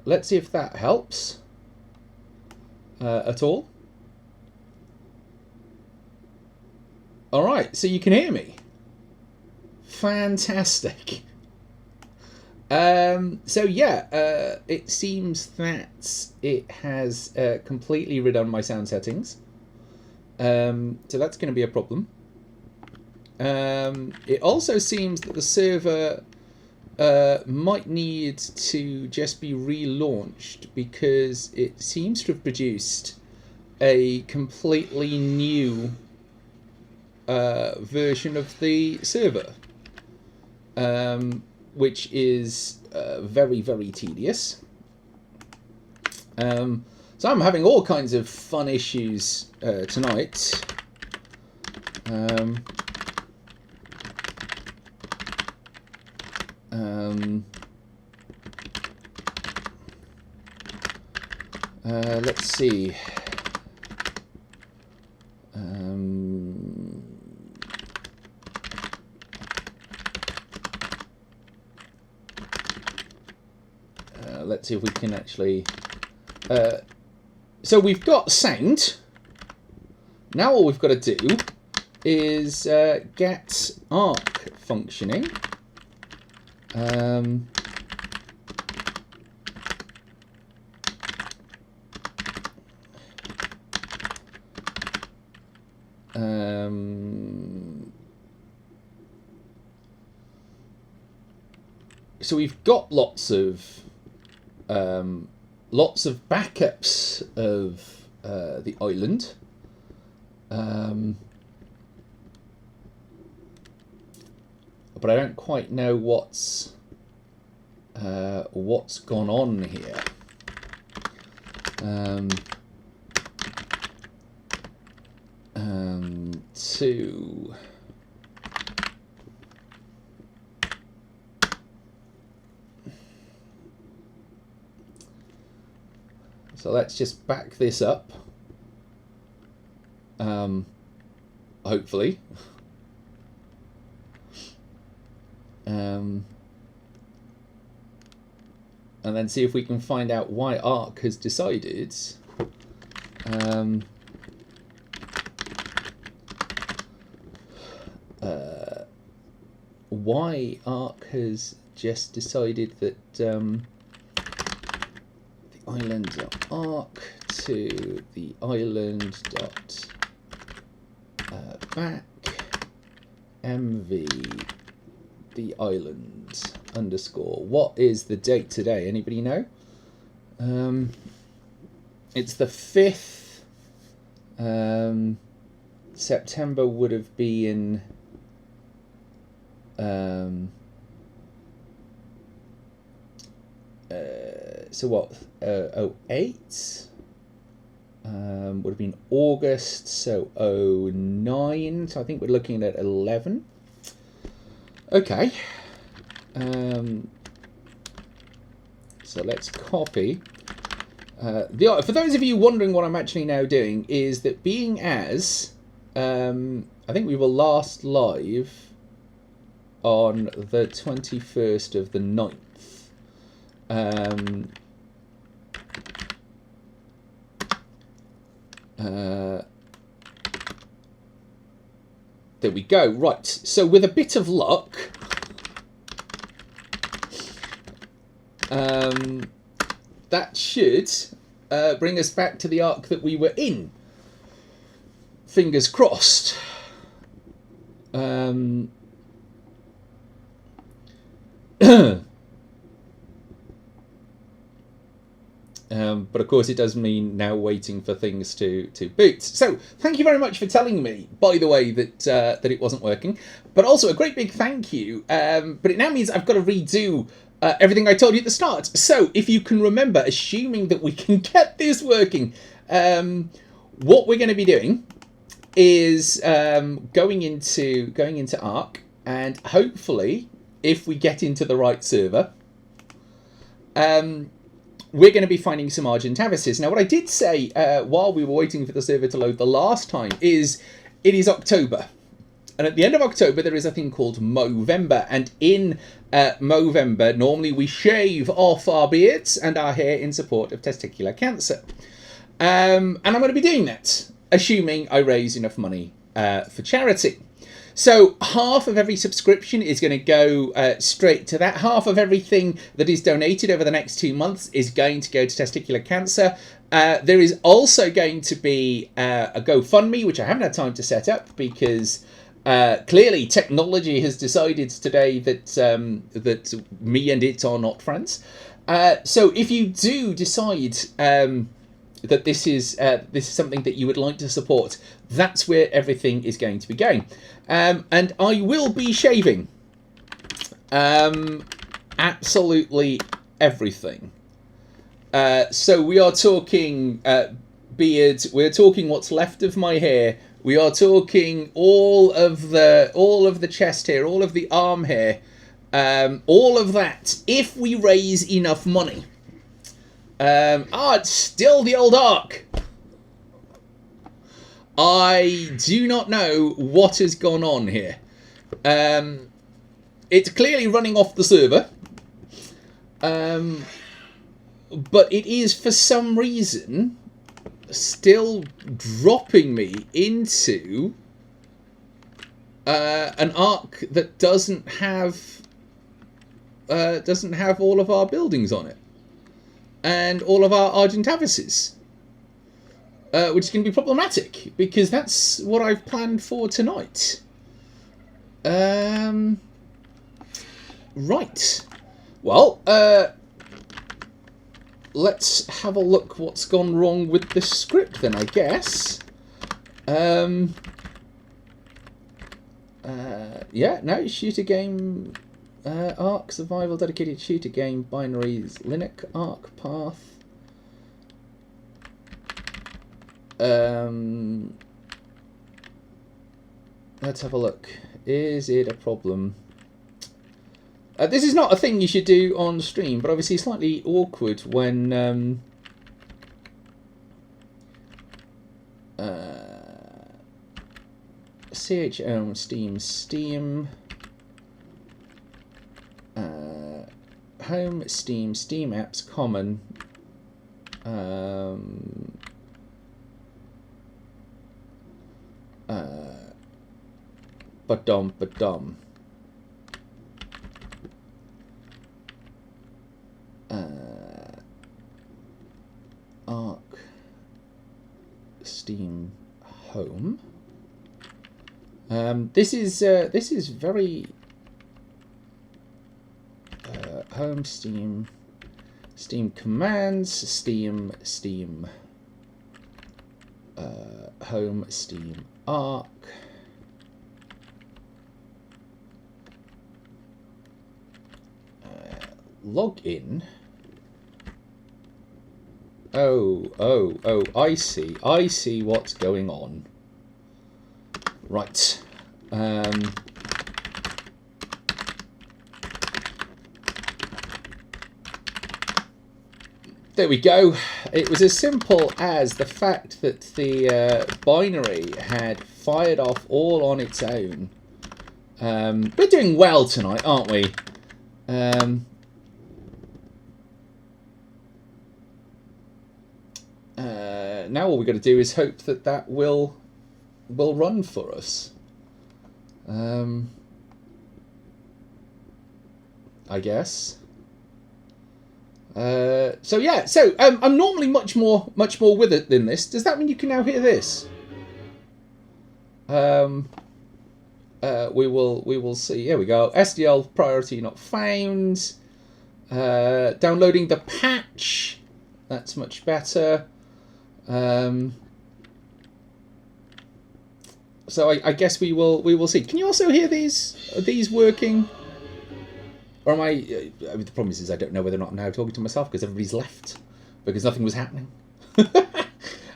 let's see if that helps at all. All right, so you can hear me. Fantastic. So yeah, it seems that it has completely redone my sound settings. So that's going to be a problem. It also seems that the server might need to just be relaunched because it seems to have produced a completely new version of the server, which is very, very tedious. So I'm having all kinds of fun issues tonight. Let's see. Let's see if we can actually... so we've got sound. Now all we've got to do is get Arc functioning. So we've got lots of backups of the island. But I don't quite know what's gone on here. So let's just back this up. Hopefully. And then see if we can find out why Arc has decided why Arc has just decided that the island.arc to the island.back mv the island underscore. What is the date today? Anybody know? It's the 5th. September would have been so what? 08 would have been August, so 09. So I think we're looking at 11. Okay. So let's copy. For those of you wondering what I'm actually now doing is that being as I think we were last live on the 21st of the 9th. There we go. Right. So with a bit of luck, that should bring us back to the arc that we were in. Fingers crossed. But of course it does mean now waiting for things to boot. So thank you very much for telling me, by the way, that that it wasn't working. But also a great big thank you. But it now means I've got to redo everything I told you at the start. So if you can remember, assuming that we can get this working, what we're going to be doing is going into Arc, and hopefully, if we get into the right server, we're going to be finding some Argent Avices. Now, what I did say while we were waiting for the server to load the last time is it is October. And at the end of October, there is a thing called Movember. And in Movember, normally we shave off our beards and our hair in support of testicular cancer. And I'm going to be doing that, assuming I raise enough money for charity. So half of every subscription is going to go straight to that. Half of everything that is donated over the next 2 months is going to go to testicular cancer. There is also going to be a GoFundMe, which I haven't had time to set up because clearly technology has decided today that that me and it are not friends. So if you do decide that this is something that you would like to support, that's where everything is going to be going. And I will be shaving absolutely everything. So we are talking beards. We're talking what's left of my hair. We are talking all of the chest hair, all of the arm hair, all of that. If we raise enough money. It's still the old Ark. I do not know what has gone on here. It's clearly running off the server. But it is, for some reason, still dropping me into an Ark that doesn't have all of our buildings on it. And all of our Argent Avices. Which is going to be problematic, because that's what I've planned for tonight. Right. Well, let's have a look what's gone wrong with the script then, I guess. Yeah, no, shooter game... Ark, survival, dedicated shooter game, binaries, Linux, Ark, path. Let's have a look. Is it a problem? This is not a thing you should do on stream, but obviously slightly awkward when CHO Steam Home Steam Apps Common Badum. Arc Steam Home. This is very Home Steam commands Steam Home Steam Arc. Login. Oh, I see what's going on. Right. There we go. It was as simple as the fact that the binary had fired off all on its own. We're doing well tonight, aren't we? Now all we've got to do is hope that that will run for us. I guess. So yeah, I'm normally much more with it than this. Does that mean you can now hear this? We will see. Here we go. SDL priority not found. Downloading the patch. That's much better. So I guess we will see. Can you also hear these? Are these working? Or am I... the problem is I don't know whether or not I'm now talking to myself because everybody's left. Because nothing was happening. But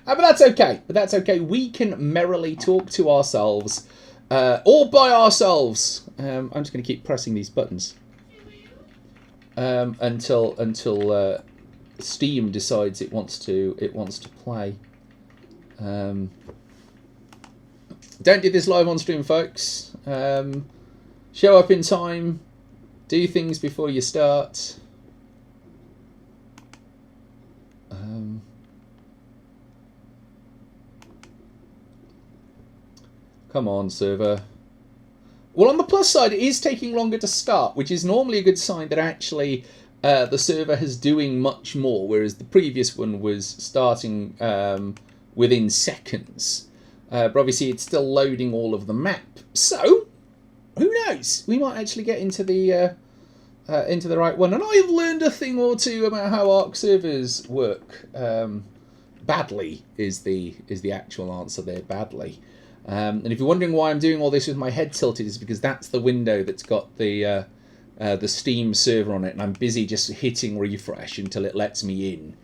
that's okay. We can merrily talk to ourselves. All by ourselves. I'm just going to keep pressing these buttons. Until Steam decides it wants to play. Don't do this live on stream, folks. Show up in time. Do things before you start. Come on, server. Well, on the plus side, it is taking longer to start, which is normally a good sign that actually the server is doing much more, whereas the previous one was starting within seconds. But obviously, it's still loading all of the map. So, who knows? We might actually get into the right one. And I've learned a thing or two about how Arc servers work. Badly is the actual answer there. Badly. And if you're wondering why I'm doing all this with my head tilted, is because that's the window that's got the Steam server on it, and I'm busy just hitting refresh until it lets me in.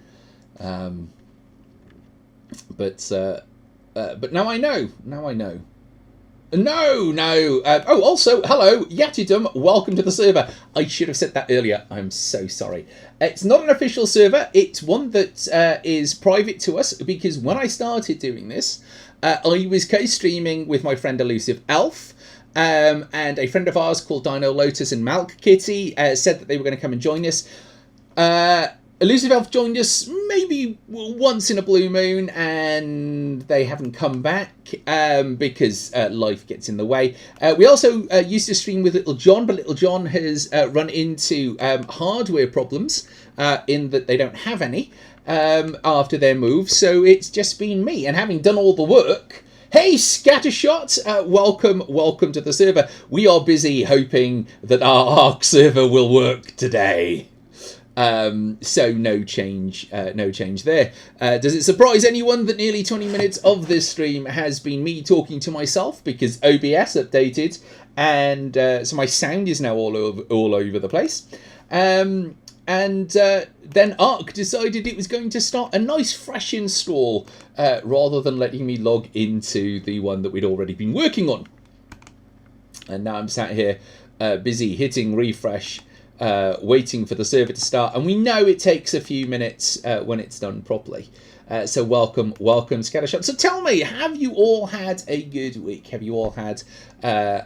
But now I know. Now I know. No. Oh, also, hello, Yatidum. Welcome to the server. I should have said that earlier. I'm so sorry. It's not an official server. It's one that is private to us, because when I started doing this, I was co-streaming with my friend Elusive Elf, and a friend of ours called Dino Lotus and Malk Kitty said that they were going to come and join us. Elusive Elf joined us maybe once in a blue moon, and they haven't come back because life gets in the way. We also used to stream with Little John, but Little John has run into hardware problems in that they don't have any after their move, so it's just been me. And having done all the work, hey, Scattershot, welcome to the server. We are busy hoping that our Arc server will work today. So no change there. Does it surprise anyone that nearly 20 minutes of this stream has been me talking to myself, because OBS updated, and so my sound is now all over the place. And then Arc decided it was going to start a nice fresh install rather than letting me log into the one that we'd already been working on. And now I'm sat here busy hitting refresh, waiting for the server to start. And we know it takes a few minutes when it's done properly. So welcome Scattershot. So tell me, have you all had a good week? Have you all had a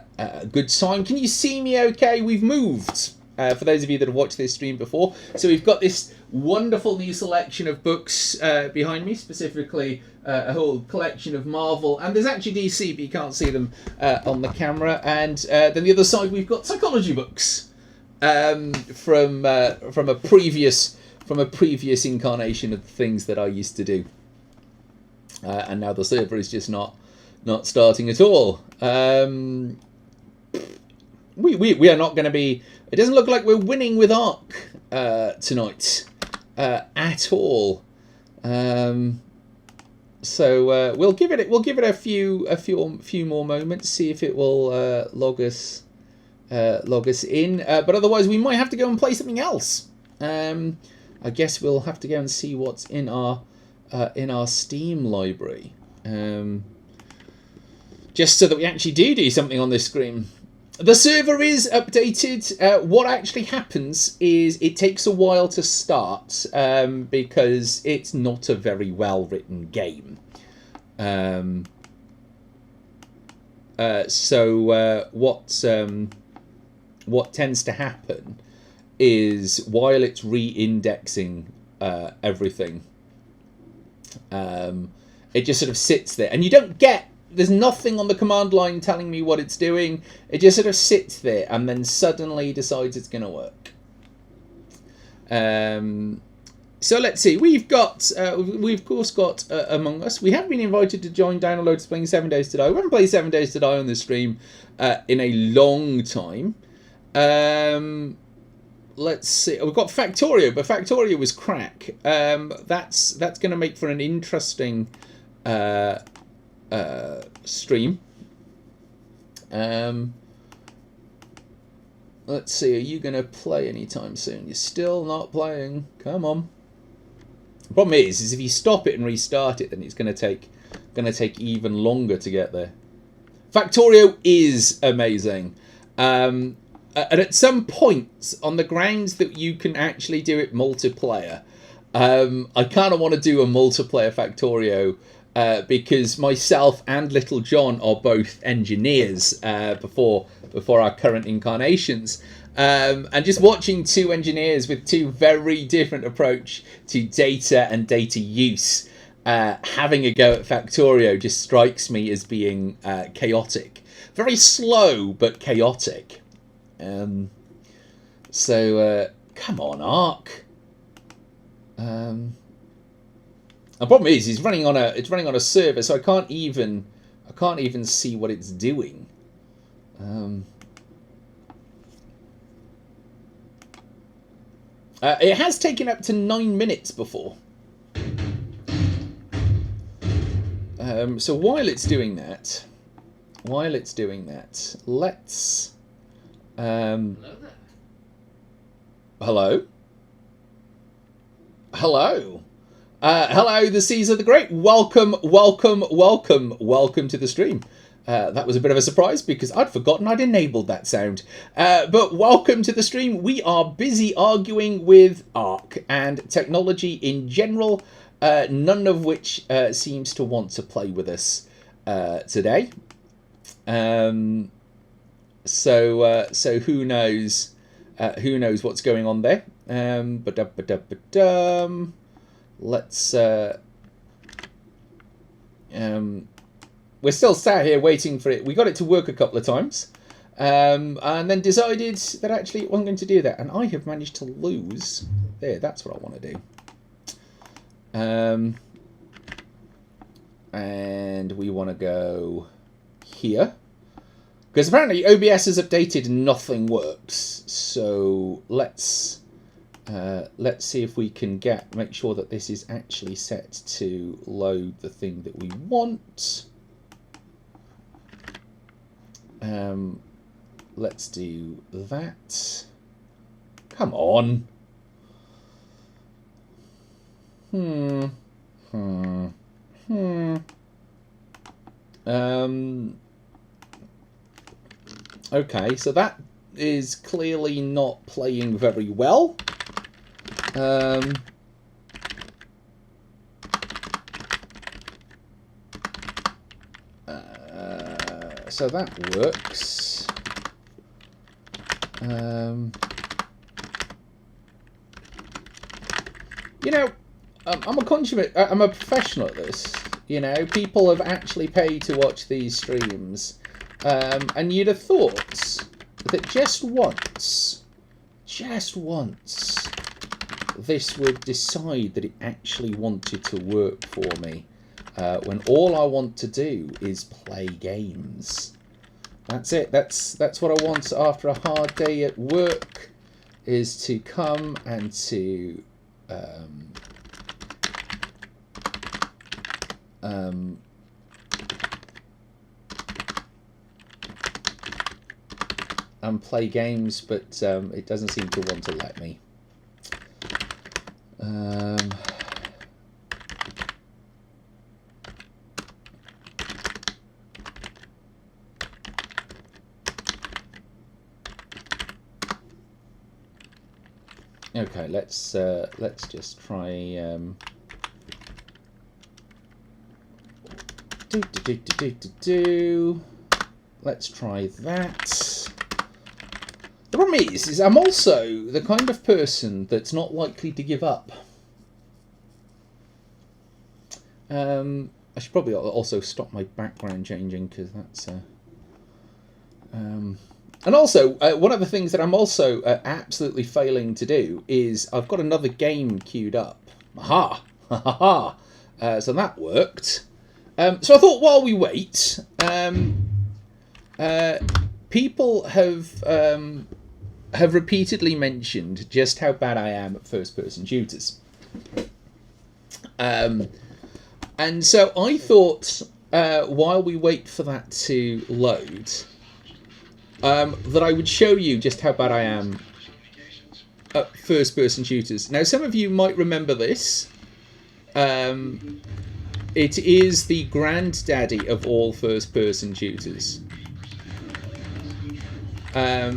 good time? Can you see me okay? We've moved. For those of you that have watched this stream before. So we've got this wonderful new selection of books behind me, specifically a whole collection of Marvel, and there's actually DC, but you can't see them on the camera. And then the other side, we've got psychology books from a previous incarnation of the things that I used to do. And now the server is just not starting at all. We are not going to be. It doesn't look like we're winning with Arc tonight at all. So we'll give it a few more moments, see if it will log us in. But otherwise, we might have to go and play something else. I guess we'll have to go and see what's in our Steam library, just so that we actually do something on this screen. The server is updated. What actually happens is it takes a while to start because it's not a very well written game. So what tends to happen is while it's re-indexing everything, it just sort of sits there, and you don't get. There's nothing on the command line telling me what it's doing. It just sort of sits there and then suddenly decides it's going to work. So let's see. We've of course got Among Us. We have been invited to join Downloads playing 7 Days to Die. We haven't played 7 Days to Die on this stream in a long time. Let's see. We've got Factorio, but Factorio was crack. That's going to make for an interesting stream. Let's see, are you going to play anytime soon? You're still not playing. Come on. The problem is if you stop it and restart it, then it's going to take even longer to get there. Factorio is amazing. And at some points, on the grounds that you can actually do it multiplayer, I kind of want to do a multiplayer Factorio because myself and Little John are both engineers before our current incarnations. And just watching two engineers with two very different approach to data and data use having a go at Factorio just strikes me as being chaotic. Very slow, but chaotic. So come on, Ark. The problem is, it's running on a server, so I can't even see what it's doing. It has taken up to 9 minutes before. So while it's doing that, let's. Hello. Hello. Hello, the Caesar the Great. Welcome to the stream. That was a bit of a surprise because I'd forgotten I'd enabled that sound. But welcome to the stream. We are busy arguing with Ark and technology in general, none of which seems to want to play with us today. So who knows? Who knows what's going on there? Let's. We're still sat here waiting for it. We got it to work a couple of times, and then decided that actually it wasn't going to do that. And I have managed to lose. There, that's what I want to do. And we want to go here. Because apparently OBS is updated and nothing works. So let's see if we can make sure that this is actually set to load the thing that we want. Let's do that. Come on. Okay, so that is clearly not playing very well. So that works. You know, I'm a consummate. I'm a professional at this. You know, people have actually paid to watch these streams, and you'd have thought that just once, this would decide that it actually wanted to work for me. When all I want to do is play games. That's it. That's what I want after a hard day at work, is to come and to and play games, but it doesn't seem to want to let me. Okay, let's just try. Let's try that. The problem is I'm also the kind of person that's not likely to give up. I should probably also stop my background changing, because that's. And also, one of the things that I'm also absolutely failing to do is I've got another game queued up. Aha! Ha ha ha! So that worked. So I thought while we wait, people have repeatedly mentioned just how bad I am at first-person shooters. And so I thought, while we wait for that to load, that I would show you just how bad I am at first-person shooters. Now, some of you might remember this. It is the granddaddy of all first-person shooters. Now,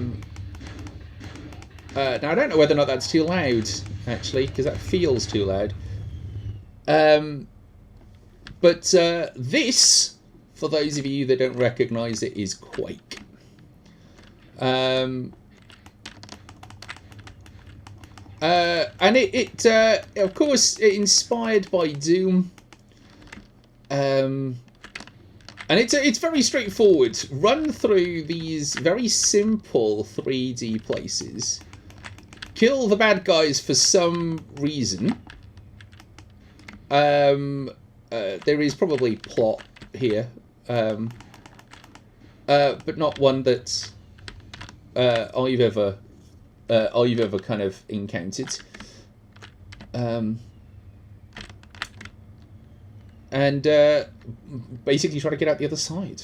I don't know whether or not that's too loud, actually, because that feels too loud. But this, for those of you that don't recognise it, is Quake. And it of course, inspired by Doom. And it's very straightforward. Run through these very simple 3D places. Kill the bad guys for some reason. There is probably plot here. But not one that I've ever kind of encountered. And basically try to get out the other side.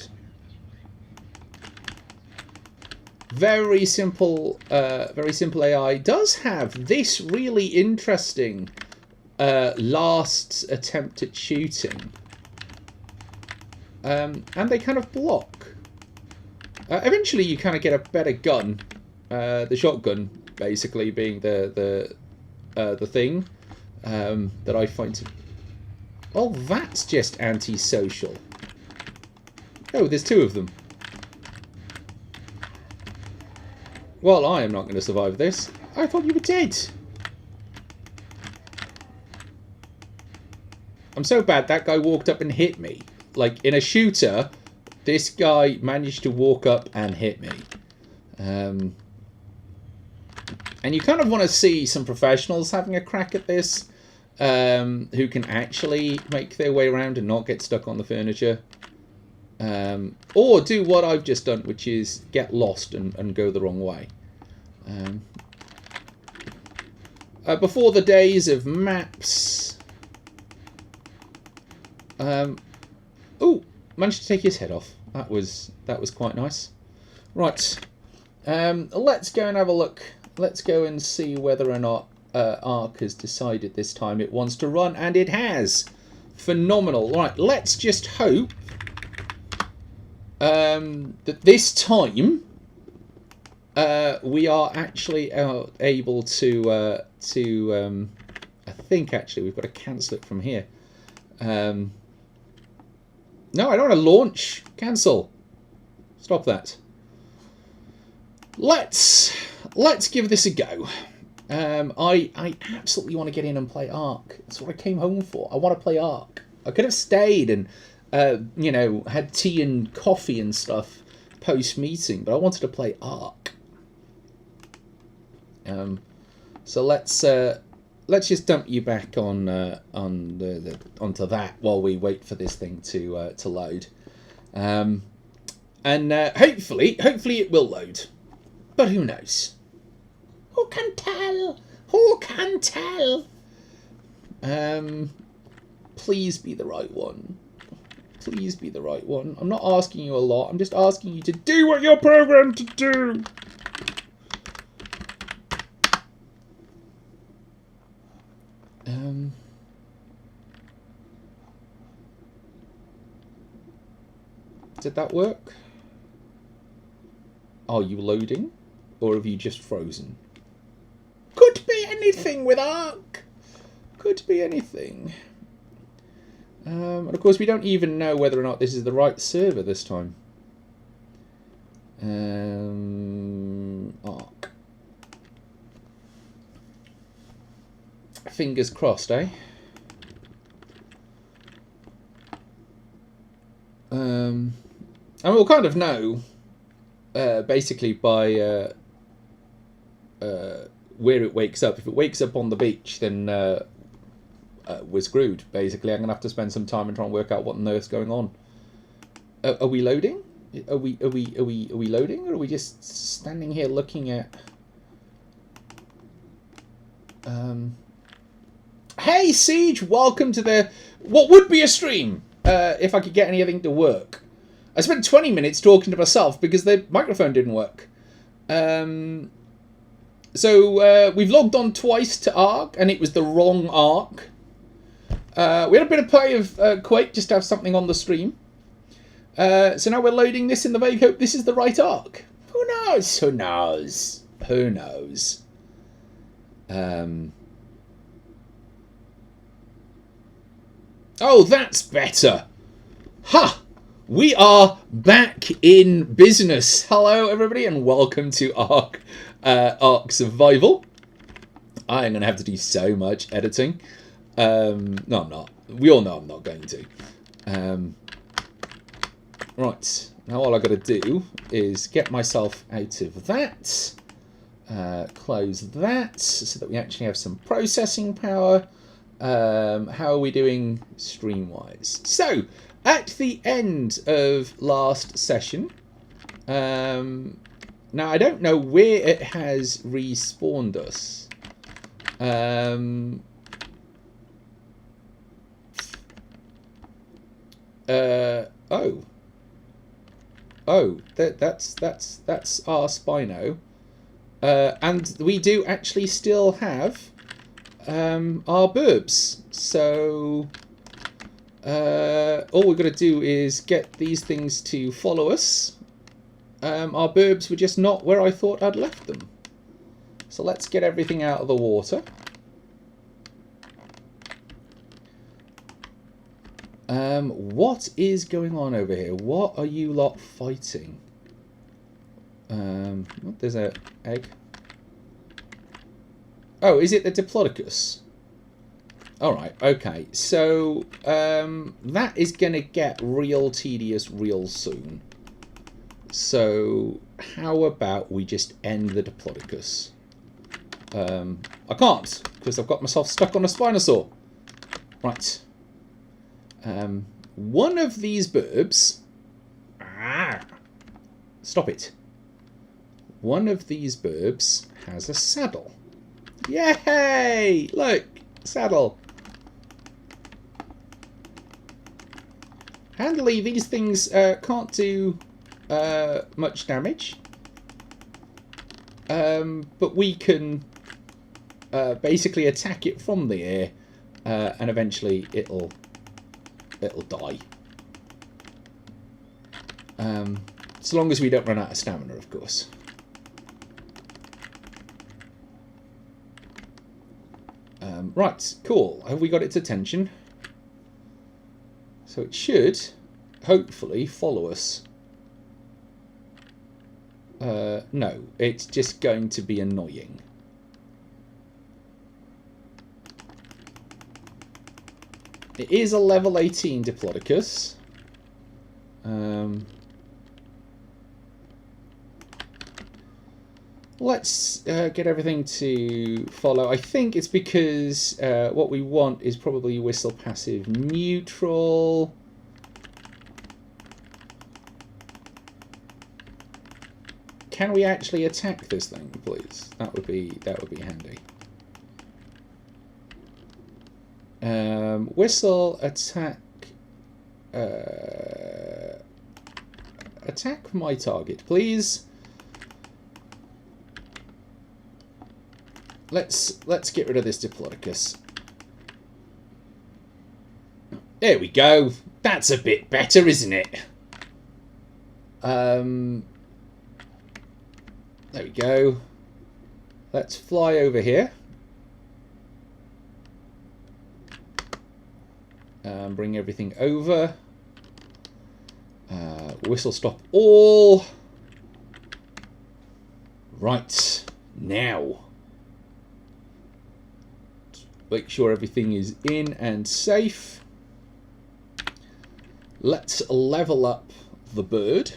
Very simple AI. Does have this really interesting last attempt at shooting. And they kind of block. Eventually you kind of get a better gun. The shotgun, basically, being the thing that I find to... Oh, that's just antisocial. Oh, there's two of them. Well, I am not going to survive this. I thought you were dead. I'm so bad that guy walked up and hit me. Like, in a shooter, this guy managed to walk up and hit me. And you kind of want to see some professionals having a crack at this. Who can actually make their way around and not get stuck on the furniture. Or do what I've just done, which is get lost and go the wrong way. Before the days of maps... oh, managed to take his head off. That was quite nice. Right. Let's go and have a look. Let's go and see whether or not Ark has decided this time it wants to run, and it has. Phenomenal. Right, let's just hope that this time we are actually able to I think actually we've got to cancel it from here. No, I don't want to launch. Cancel. Stop that. Let's give this a go. I absolutely want to get in and play Ark. That's what I came home for. I want to play Ark. I could have stayed and, you know, had tea and coffee and stuff post-meeting, but I wanted to play Ark. So let's just dump you back on onto that while we wait for this thing to load. And hopefully it will load. But who knows? Who can tell? Who can tell? Please be the right one. Please be the right one. I'm not asking you a lot. I'm just asking you to do what you're programmed to do. Did that work? Are you loading? Or have you just frozen? Could be anything with Ark. Could be anything. And of course we don't even know whether or not this is the right server this time. Ark. Fingers crossed, eh? And we'll kind of know basically by where it wakes up. If it wakes up on the beach, then we're screwed. Basically, I'm gonna have to spend some time and try and work out what on earth's going on. Are we loading? Are we loading, or are we just standing here looking at? Hey Siege, welcome to the what would be a stream if I could get anything to work. I spent 20 minutes talking to myself because the microphone didn't work. So we've logged on twice to Ark, and it was the wrong Ark. We had a bit of play of Quake just to have something on the stream. So now we're loading this in the vague hope this is the right Ark. Who knows? Who knows? Who knows? Oh, that's better. Ha! We are back in business. Hello, everybody, and welcome to Ark Survival. I am going to have to do so much editing. No, I'm not. We all know I'm not going to. Right. Now all I've got to do is get myself out of that. Close that so that we actually have some processing power. How are we doing stream-wise? So, at the end of last session, now I don't know where it has respawned us. That's our Spino. And we do actually still have our Birbs. So all we've got to do is get these things to follow us. Our Birbs were just not where I thought I'd left them. So let's get everything out of the water. What is going on over here? What are you lot fighting? There's an egg. Oh, is it the Diplodocus? Alright, okay. So, that is going to get real tedious real soon. So, how about we just end the Diplodocus? I can't, because I've got myself stuck on a Spinosaur. Right. One of these Birbs... Stop it. One of these Birbs has a saddle. Yay! Look! Saddle. Handily, these things can't do much damage. But we can basically attack it from the air, and eventually it'll die. As long as we don't run out of stamina, of course. Right, cool. Have we got its attention? So it should, hopefully, follow us. No, it's just going to be annoying. It is a level 18 Diplodocus. Let's get everything to follow. I think it's because what we want is probably whistle passive neutral. Can we actually attack this thing, please? That would be handy. Whistle attack. Attack my target, please. Let's get rid of this Diplodocus. There we go. That's a bit better, isn't it? There we go. Let's fly over here. Bring everything over. Whistle stop all. Right. Now. Make sure everything is in and safe. Let's level up the bird.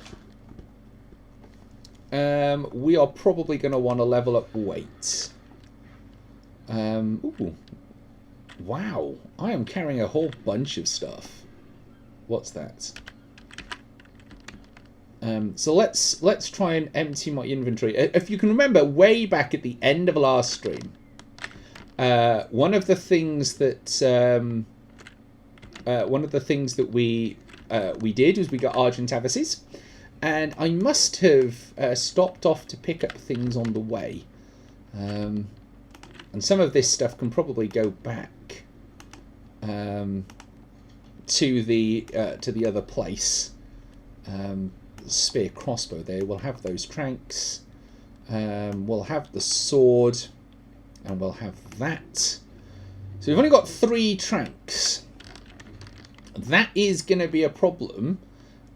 We are probably going to want to level up weight. Ooh. Wow, I am carrying a whole bunch of stuff. What's that? So let's try and empty my inventory. If you can remember, way back at the end of last stream, one of the things that we did was we got Argent Avices, and I must have stopped off to pick up things on the way. And some of this stuff can probably go back to the other place. Spear crossbow there. We'll have those tranks. We'll have the sword, and we'll have that. So we've only got 3 tranks. that is going to be a problem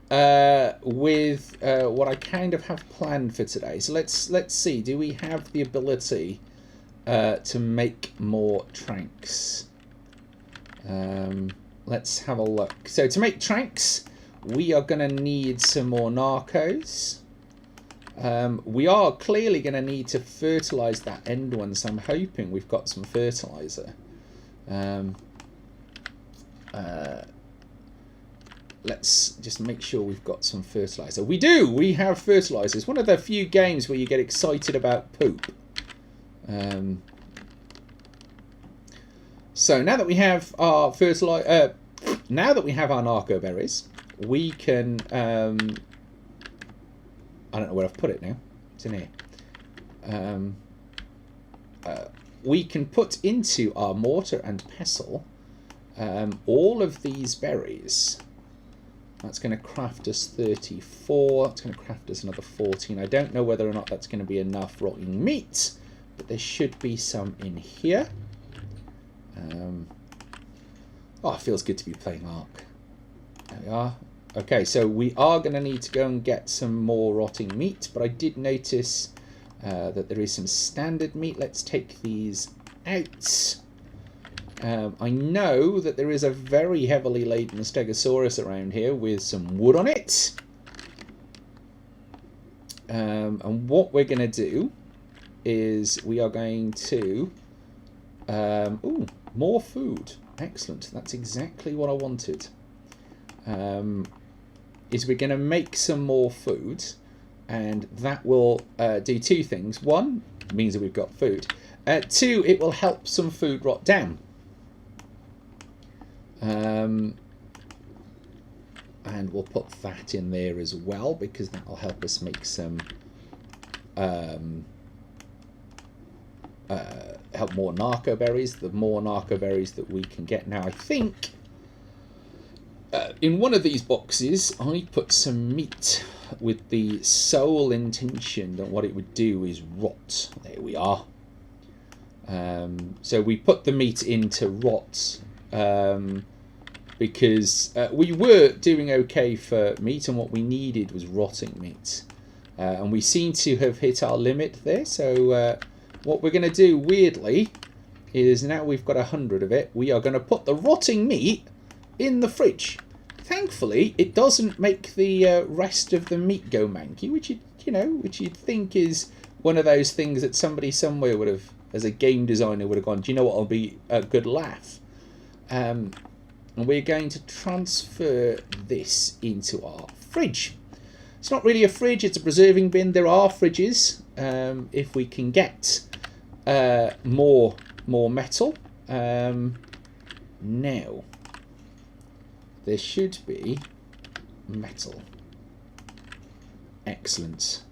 with what I kind of have planned for today. So let's see. Do we have the ability to make more tranks? Let's have a look. So to make tranks, we are going to need some more narcos. We are clearly going to need to fertilise that end one, so I'm hoping we've got some fertiliser. Let's just make sure we've got some fertiliser. We do! We have fertiliser. It's one of the few games where you get excited about poop. So now that we have our now that we have our narco berries, we can I don't know where I've put it now. It's in here. We can put into our mortar and pestle all of these berries. That's going to craft us 34. That's going to craft us another 14. I don't know whether or not that's going to be enough rotting meat, but there should be some in here. Oh, it feels good to be playing Ark. There we are. Okay, so we are going to need to go and get some more rotting meat, but I did notice that there is some standard meat. Let's take these out. I know that there is a very heavily laden Stegosaurus around here with some wood on it. And what we're going to do is we are going to... ooh, more food. Excellent. That's exactly what I wanted. Is we're going to make some more food, and that will do two things. One, means that we've got food. Two, it will help some food rot down. And we'll put that in there as well, because that will help us make some help more narco berries. The more narco berries that we can get. Now I think in one of these boxes I put some meat with the sole intention that what it would do is rot. There we are. So we put the meat into rot because we were doing okay for meat, and what we needed was rotting meat, and we seem to have hit our limit there. So what we're going to do, weirdly, is now we've got 100 of it, we are going to put the rotting meat in the fridge. Thankfully, it doesn't make the rest of the meat go manky, which which you'd think is one of those things that somebody somewhere would have, as a game designer, would have gone, do you know what will be a good laugh? And we're going to transfer this into our fridge. It's not really a fridge, it's a preserving bin. There are fridges if we can get more metal. Now, there should be metal. Excellent.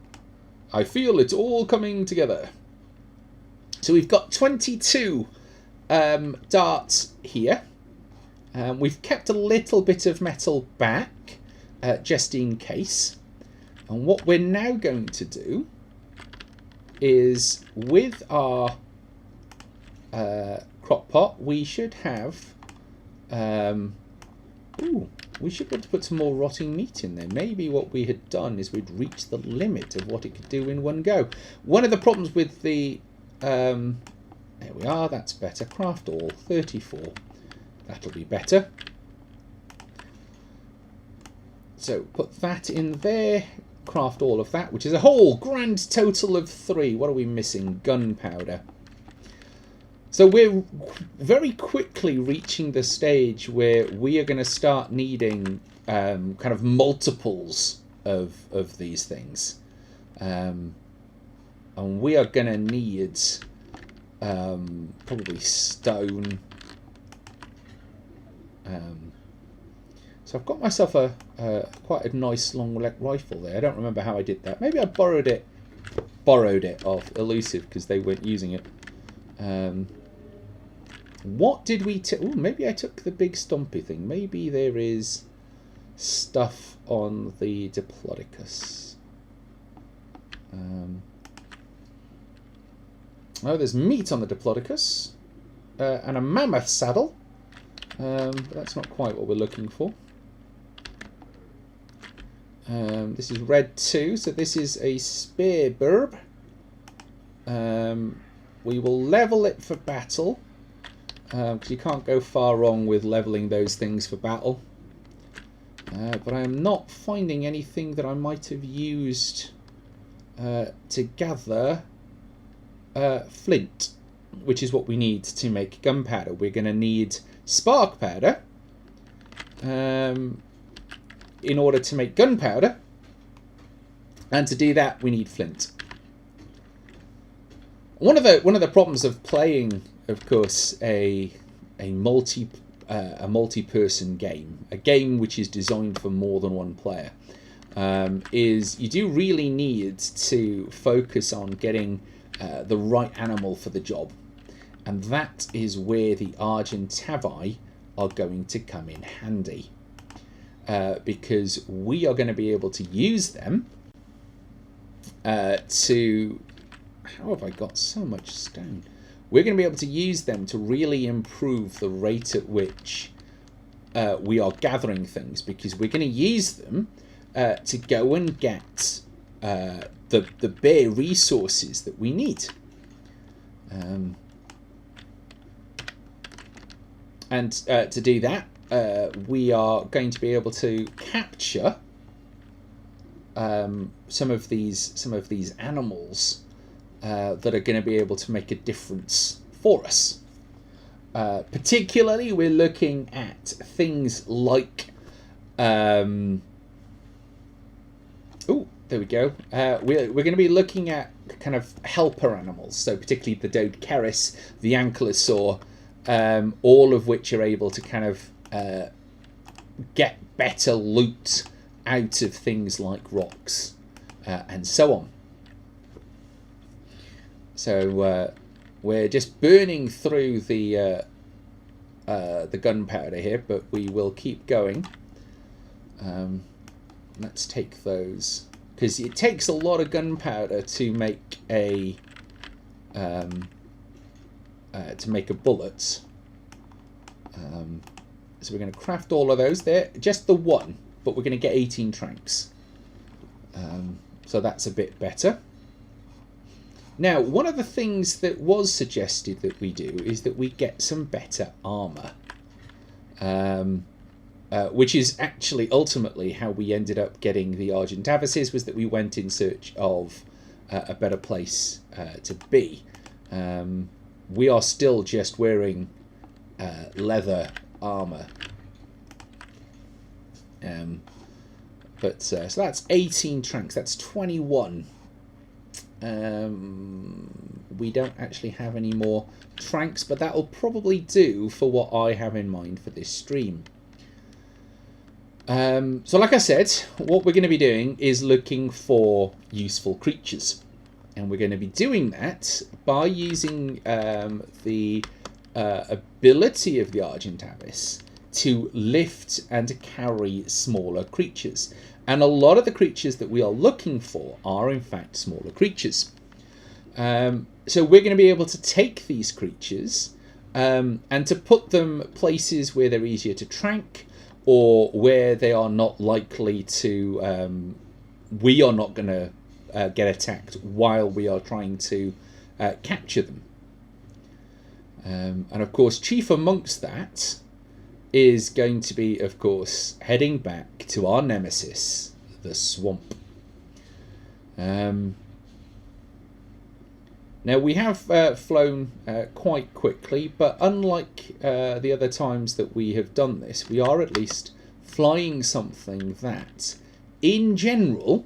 I feel it's all coming together. So we've got 22 darts here. We've kept a little bit of metal back just in case. And what we're now going to do is, with our crock pot, we should have we should be able to put some more rotting meat in there. Maybe what we had done is we'd reached the limit of what it could do in one go. One of the problems with the there we are, that's better. Craft all 34. That'll be better. So put that in there. Craft all of that, which is a whole grand total of 3. What are we missing? Gunpowder. So we're very quickly reaching the stage where we are going to start needing kind of multiples of these things. And we are going to need probably stone. So I've got myself a quite a nice long rifle there. I don't remember how I did that. Maybe I borrowed it off Elusive because they weren't using it. What did we take? Oh, maybe I took the big stumpy thing. Maybe there is stuff on the Diplodocus. Oh, there's meat on the Diplodocus and a mammoth saddle. But that's not quite what we're looking for. This is red 2, so this is a spear burb. We will level it for battle, because you can't go far wrong with leveling those things for battle. But I am not finding anything that I might have used to gather flint, which is what we need to make gunpowder. We're going to need spark powder in order to make gunpowder, and to do that we need flint. One of the problems of playing, of course, a multi-person game, a game which is designed for more than one player, is you do really need to focus on getting the right animal for the job, and that is where the Argentavi are going to come in handy, because we are going to be able to use them to... How have I got so much stone? We're going to be able to use them to really improve the rate at which we are gathering things, because we're going to use them to go and get the bare resources that we need. And to do that, we are going to be able to capture some of these animals that are going to be able to make a difference for us. Particularly, we're looking at things like... oh, there we go. We're going to be looking at kind of helper animals, so particularly the Doedceris, the Ankylosaur, all of which are able to kind of get better loot out of things like rocks and so on. So we're just burning through the gunpowder here, but we will keep going. Let's take those, because it takes a lot of gunpowder to make a bullet. So we're going to craft all of those there, just the one, but we're going to get 18 tranks. So that's a bit better. Now, one of the things that was suggested that we do is that we get some better armour. Which is actually ultimately how we ended up getting the Argentavises, was that we went in search of a better place to be. We are still just wearing leather armour. So that's 18 tranks, that's 21. We don't actually have any more tranks, but that'll probably do for what I have in mind for this stream. So like I said, what we're going to be doing is looking for useful creatures, and we're going to be doing that by using the ability of the Argentavis to lift and to carry smaller creatures. And a lot of the creatures that we are looking for are in fact smaller creatures. So we're going to be able to take these creatures and to put them places where they're easier to track, or where they are not likely to... we are not going to get attacked while we are trying to capture them. And of course, chief amongst that is going to be, of course, heading back to our nemesis, the swamp. Now, we have flown quite quickly, but unlike the other times that we have done this, we are at least flying something that, in general,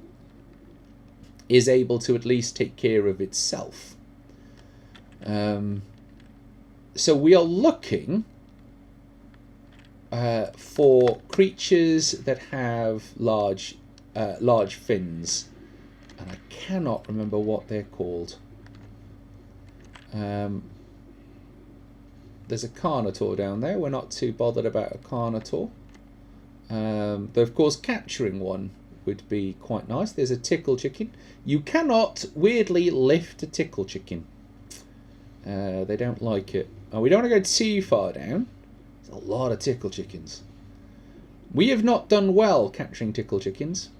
is able to at least take care of itself. So we are looking for creatures that have large fins, and I cannot remember what they're called. There's a Carnotaur down there. We're not too bothered about a Carnotaur. Though of course capturing one would be quite nice. There's a tickle chicken. You cannot weirdly lift a tickle chicken. They don't like it. Oh, we don't want to go too far down. There's a lot of tickle chickens. We have not done well capturing tickle chickens.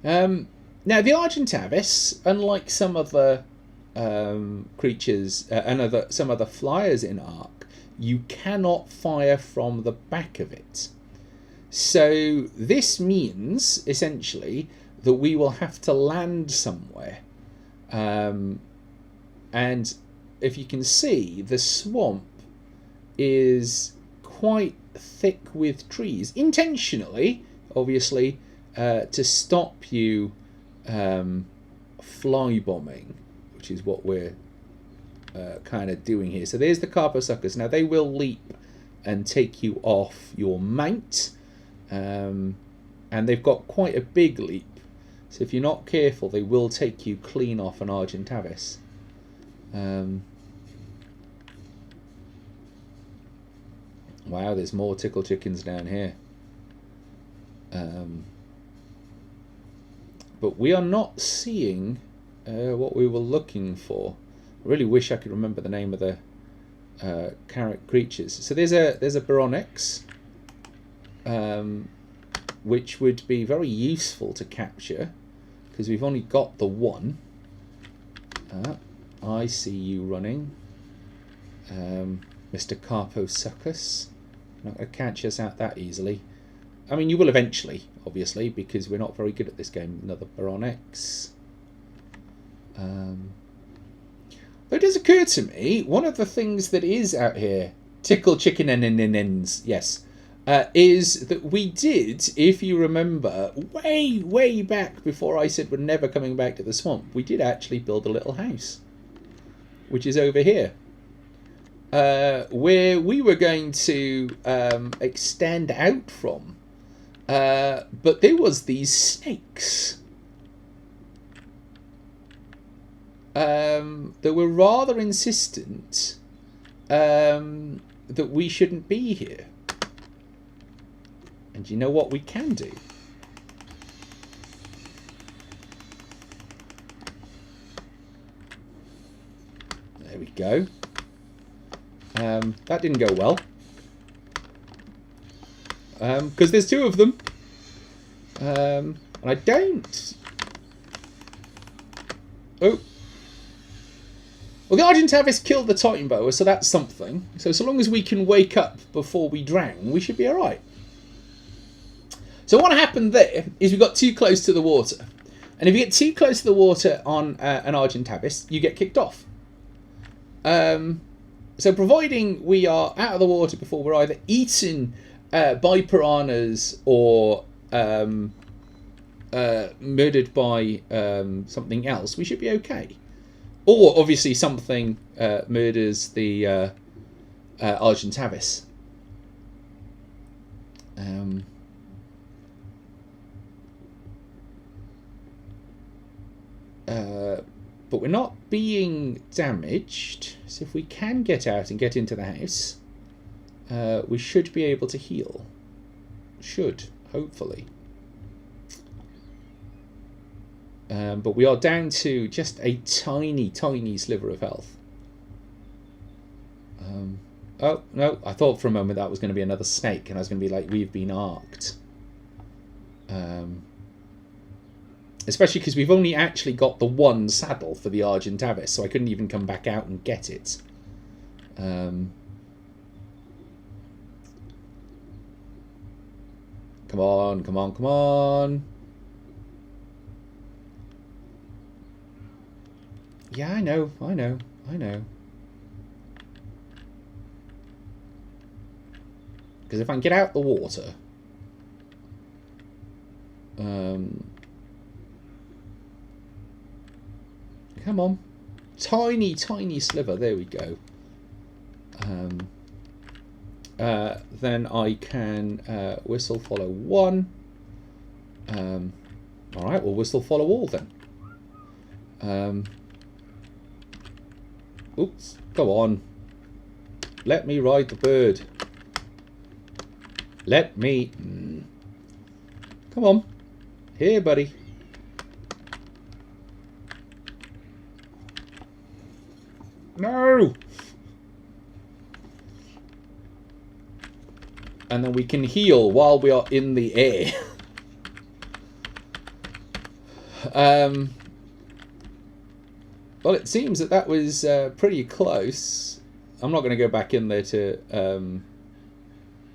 Now, the Argentavis, unlike some other creatures and some other flyers in Ark, you cannot fire from the back of it. So this means, essentially, that we will have to land somewhere. And if you can see, the swamp is quite thick with trees. Intentionally, obviously, to stop you fly bombing, which is what we're kind of doing here. So there's the carposuckers. Now, they will leap and take you off your mount. And they've got quite a big leap, so if you're not careful they will take you clean off an Argentavis. Wow, there's more tickle chickens down here. But we are not seeing what we were looking for. I really wish I could remember the name of the creatures. So there's a Baronix, which would be very useful to capture because we've only got the one. I see you running, Mr. Carposuchus. Not going to catch us out that easily. I mean, you will eventually, obviously, because we're not very good at this game. Another Baronix. But it does occur to me, one of the things that is out here, tickle chicken and yes, is that we did, if you remember, way back before I said we're never coming back to the swamp, we did actually build a little house, which is over here, where we were going to extend out from, but there was these snakes that were rather insistent that we shouldn't be here. And you know what we can do? There we go. That didn't go well. Because there's two of them. And I don't... Oh. Well, the Argentavis killed the Titan Boa, so that's something. So long as we can wake up before we drown, we should be alright. So what happened there is we got too close to the water. And if you get too close to the water on an Argentavis, you get kicked off. So providing we are out of the water before we're either eaten by piranhas or murdered by something else, we should be okay. Or obviously something murders the Argentavis. But we're not being damaged, so if we can get out and get into the house, we should be able to heal. Should, hopefully. But we are down to just a tiny sliver of health. Oh, no, I thought for a moment that was going to be another snake, and I was going to be like, we've been arced. Especially because we've only actually got the one saddle for the Argentavis, so I couldn't even come back out and get it. Come on, come on, come on. Yeah, I know. Because if I can get out the water... Come on. Tiny sliver. There we go. Then I can whistle follow one. Alright, we'll whistle follow all then. Oops. Go on. Let me ride the bird. Let me... Come on. Here, buddy. No! And then we can heal while we are in the air. Well, it seems that was pretty close. I'm not going to go back in there to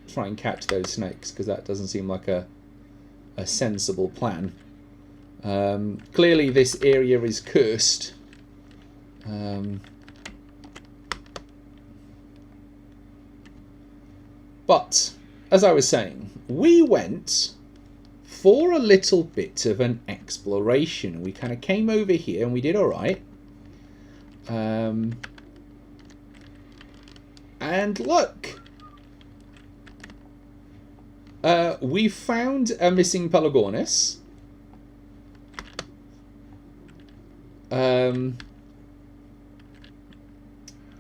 try and catch those snakes, because that doesn't seem like a sensible plan. Clearly this area is cursed. But, as I was saying, we went for a little bit of an exploration. We kind of came over here and we did alright. And look! We found a missing Pelagornis.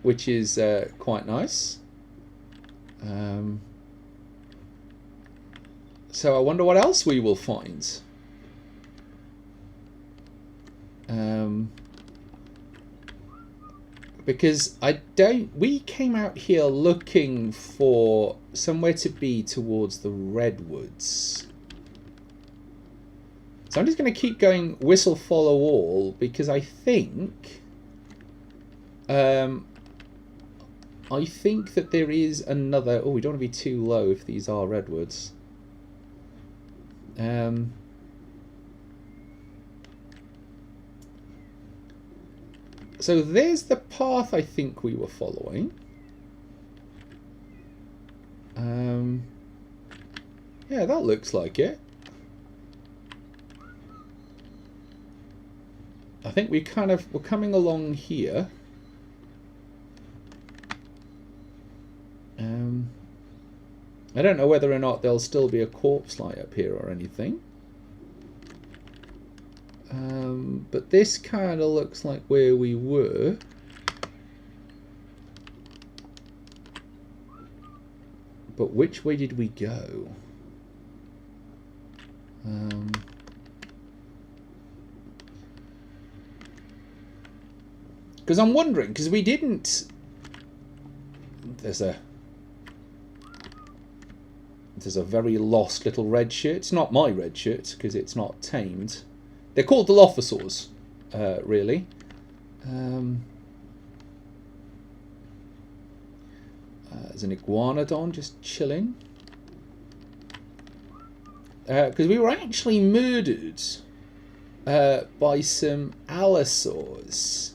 Which is quite nice. So I wonder what else we will find. Because we came out here looking for somewhere to be towards the redwoods. So I'm just going to keep going whistle follow all, because I think that there is another... Oh, we don't want to be too low if these are redwoods. So there's the path I think we were following. Yeah, that looks like it. I think we're coming along here. I don't know whether or not there'll still be a corpse light up here or anything. But this kind of looks like where we were. But which way did we go? Because I'm wondering, because we didn't... There's a very lost little red shirt. It's not my red shirt, because it's not tamed. They're called the Lophosaurs, really. There's an iguanodon just chilling. Because we were actually murdered by some allosaurs.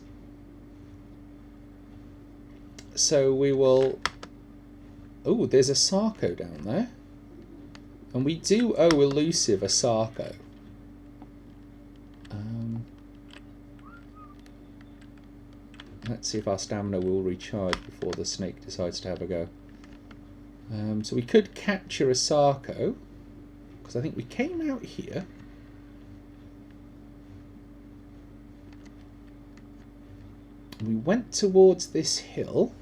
So we will... Oh, there's a Sarco down there. And we do owe Elusive a Sarco. Let's see if our stamina will recharge before the snake decides to have a go. So we could capture a Sarco, because I think we came out here. We went towards this hill.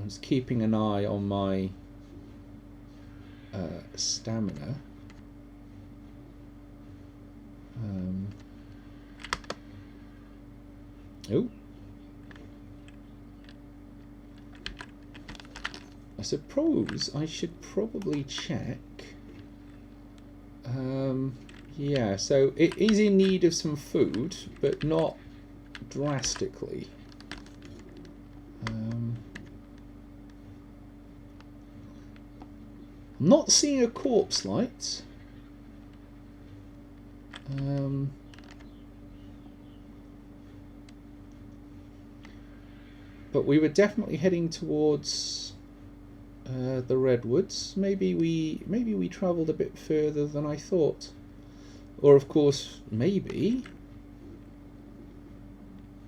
I was keeping an eye on my stamina. Oh. I suppose I should probably check. Yeah, so it is in need of some food, but not drastically. I'm not seeing a corpse light. But we were definitely heading towards the redwoods. Maybe we travelled a bit further than I thought. Or of course, maybe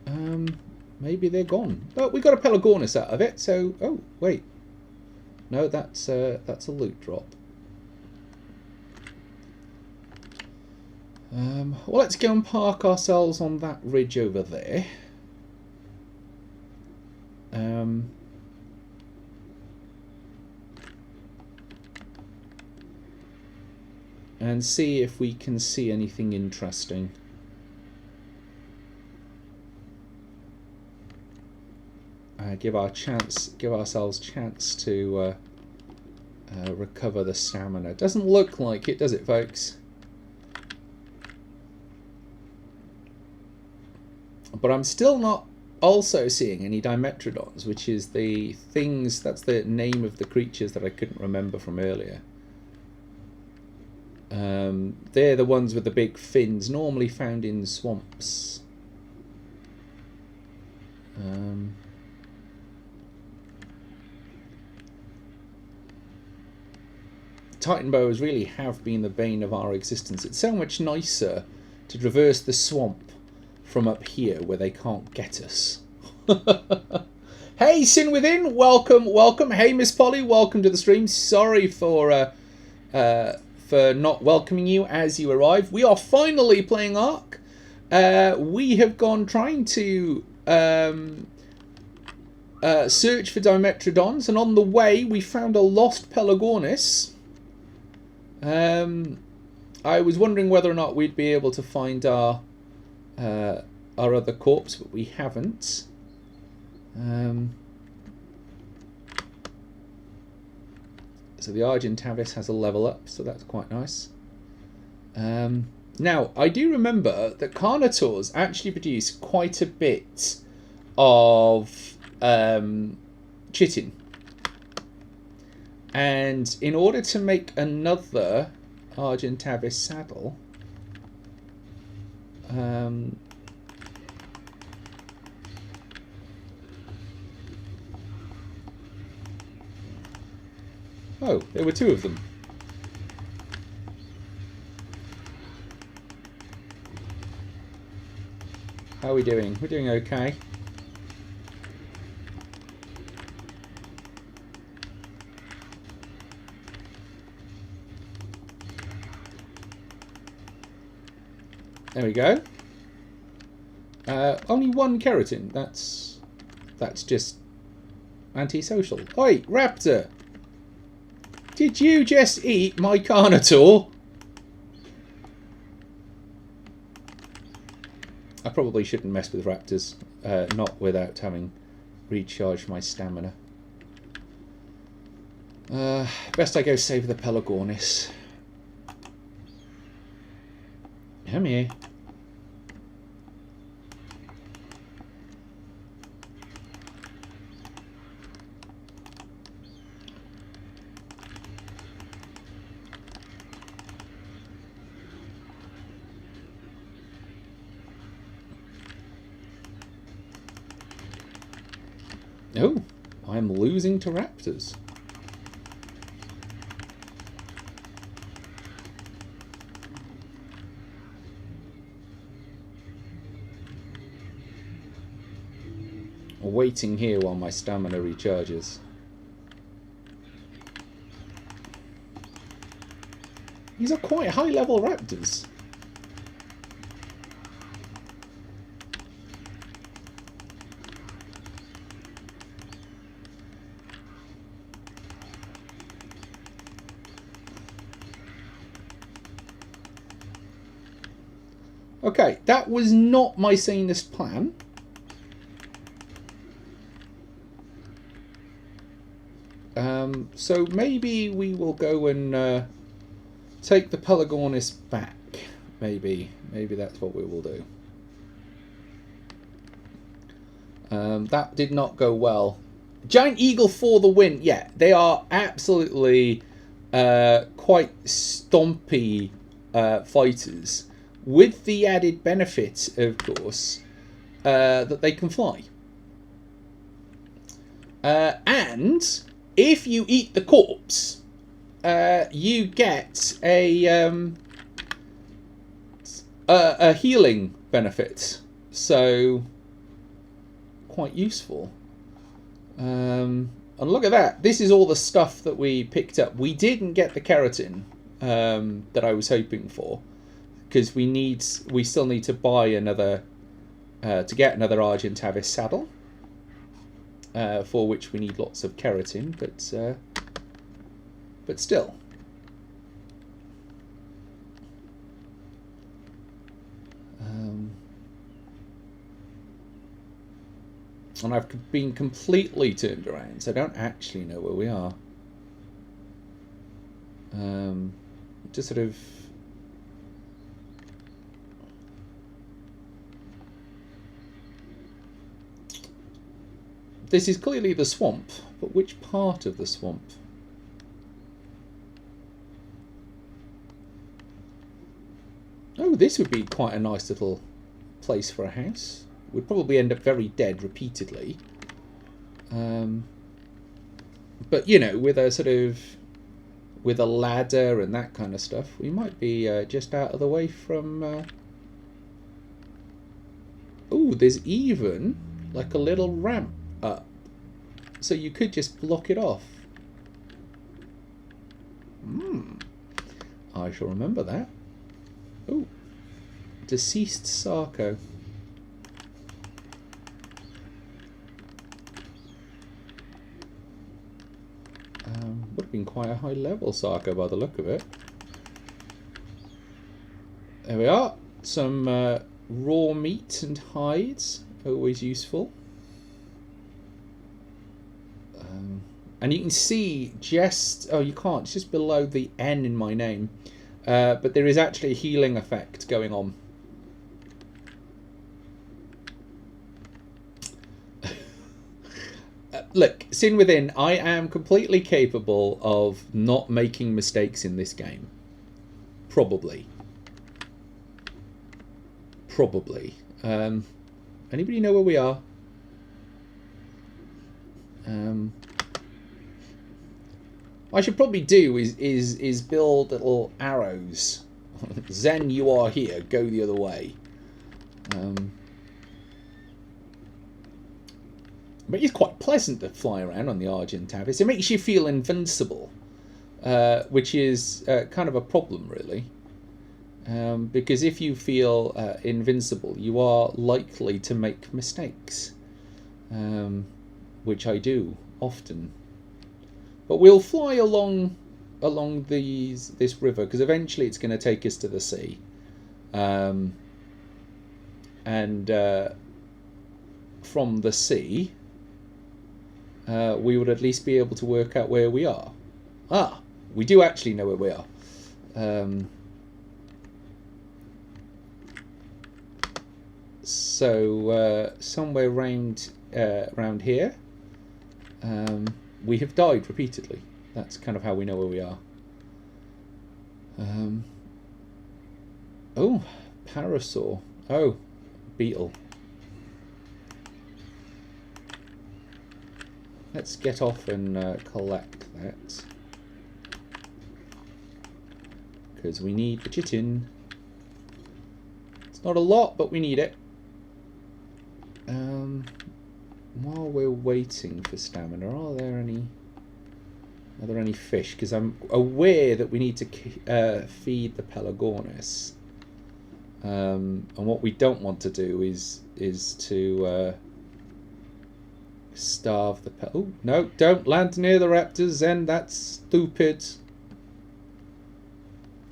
they're gone. Oh, we got a Pelagornis out of it. So, oh wait, no, that's a loot drop. Well, let's go and park ourselves on that ridge over there. And see if we can see anything interesting. give ourselves chance to recover the stamina. Doesn't look like it, does it, folks? But I'm still not also seeing any Dimetrodons, which is the things, that's the name of the creatures that I couldn't remember from earlier. They're the ones with the big fins, normally found in swamps. Titan boas really have been the bane of our existence. It's so much nicer to traverse the swamp from up here where they can't get us. Hey, Sin Within, welcome, welcome. Hey, Miss Polly, welcome to the stream. Sorry for not welcoming you as you arrive. We are finally playing Ark. We have gone trying to search for Dimetrodons, and on the way we found a lost Pelagornis. I was wondering whether or not we'd be able to find our other corpse, but we haven't. So the Argentavis has a level up, so that's quite nice. Now, I do remember that Carnotaurs actually produce quite a bit of chitin. And in order to make another Argentavis saddle, oh, there were two of them. How are we doing? We're doing okay. There we go. Only one keratin. That's just antisocial. Oi, Raptor! Did you just eat my Carnotaur? I probably shouldn't mess with raptors, not without having recharged my stamina. Best I go save the Pelagornis. Come here. Oh, I'm losing to raptors. Waiting here while my stamina recharges. These are quite high level raptors. Okay, that was not my sanest plan. So maybe we will go and take the Pelagornis back. Maybe that's what we will do. That did not go well. Giant Eagle for the win. Yeah, they are absolutely quite stompy fighters, with the added benefit, of course, that they can fly. And if you eat the corpse, you get a healing benefit. So, quite useful. And look at that. This is all the stuff that we picked up. We didn't get the keratin that I was hoping for, because we still need to buy another to get another Argentavis saddle, for which we need lots of keratin, but still. And I've been completely turned around, so I don't actually know where we are. Just sort of... This is clearly the swamp, but which part of the swamp? Oh, this would be quite a nice little place for a house. We'd probably end up very dead repeatedly. But, you know, with a sort of... with a ladder and that kind of stuff, we might be just out of the way from... Oh, there's even like a little ramp up. So you could just block it off. I shall remember that. Oh, deceased Sarko. Would have been quite a high level Sarko by the look of it. There we are. Some raw meat and hides, always useful. And you can see just... oh, you can't. It's just below the N in my name. But there is actually a healing effect going on. Look, Sin Within, I am completely capable of not making mistakes in this game. Probably. Probably. Anybody know where we are? What I should probably do is build little arrows. Zen, you are here. Go the other way. But it's quite pleasant to fly around on the Argentavis. It makes you feel invincible, which is kind of a problem, really. Because if you feel invincible, you are likely to make mistakes, which I do often. But we'll fly along this river, because eventually it's going to take us to the sea, and from the sea, we would at least be able to work out where we are. Ah, we do actually know where we are. So somewhere round here, we have died repeatedly. That's kind of how we know where we are. Oh, parasaur. Oh, beetle. Let's get off and collect that, because we need the chitin. It's not a lot, but we need it. While we're waiting for stamina, are there any fish? Because I'm aware that we need to feed the Pelagornis. And what we don't want to do is to starve the oh, no, don't land near the raptors, Zen. That's stupid.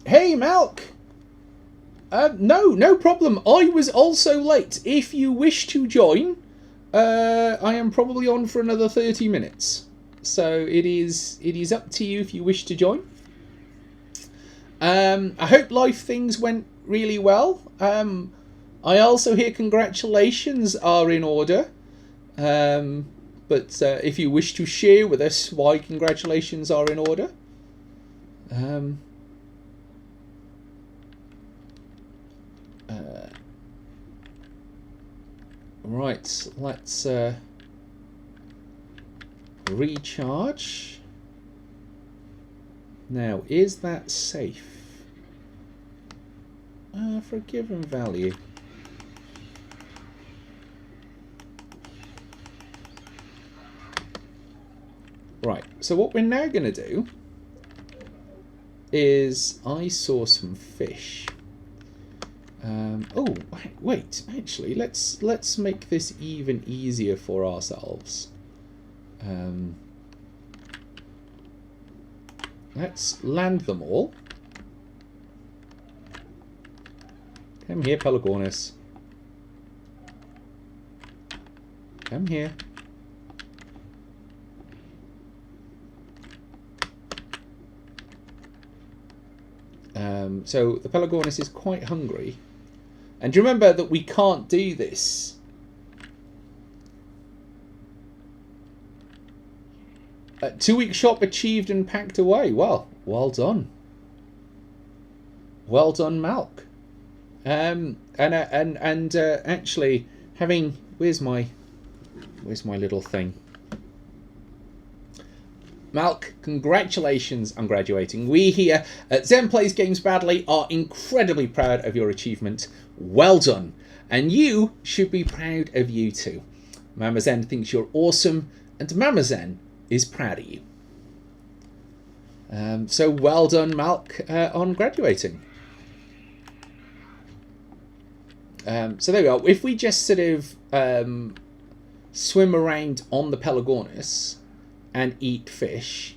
Hey, Malk! No problem. I was also late. If you wish to join, I am probably on for another 30 minutes. So it is up to you if you wish to join. I hope life things went really well. I also hear congratulations are in order. But if you wish to share with us why congratulations are in order. Right, let's recharge. Now, is that safe? For a given value. Right, so what we're now going to do is I saw some fish. Oh, wait, actually, let's make this even easier for ourselves. Let's land them all. Come here, Pelagornis. Come here. So the Pelagornis is quite hungry. And remember that we can't do this. 2-week shop achieved and packed away. Well done. Well done, Malk. Actually having where's my little thing? Malk, congratulations on graduating. We here at Zen Plays Games Badly are incredibly proud of your achievement. Well done. And you should be proud of you too. Mama Zen thinks you're awesome, and Mama Zen is proud of you. So well done, Malk, on graduating. So there we are. If we just sort of swim around on the Pelagornis and eat fish,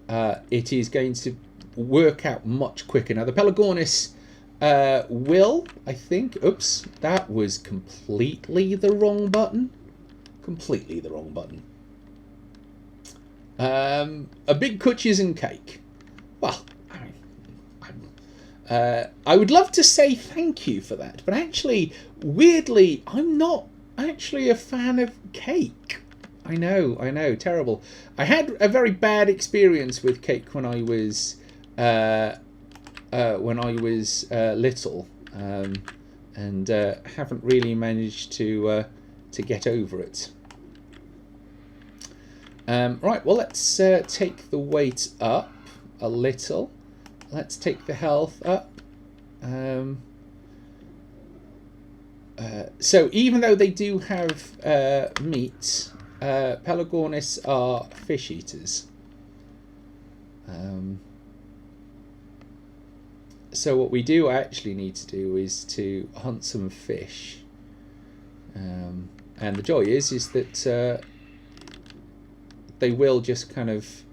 it is going to work out much quicker. Now the Pelagornis will, I think, oops, that was completely the wrong button. Completely the wrong button. A big cookies and cake. Well, I would love to say thank you for that, but actually, weirdly, I'm not actually a fan of cake. I know, terrible. I had a very bad experience with cake when I was little, and haven't really managed to get over it. Right, well, let's take the weight up a little. Let's take the health up. So even though they do have meat, Pelagornis are fish eaters. So what we do actually need to do is to hunt some fish. And the joy is that they will just kind of...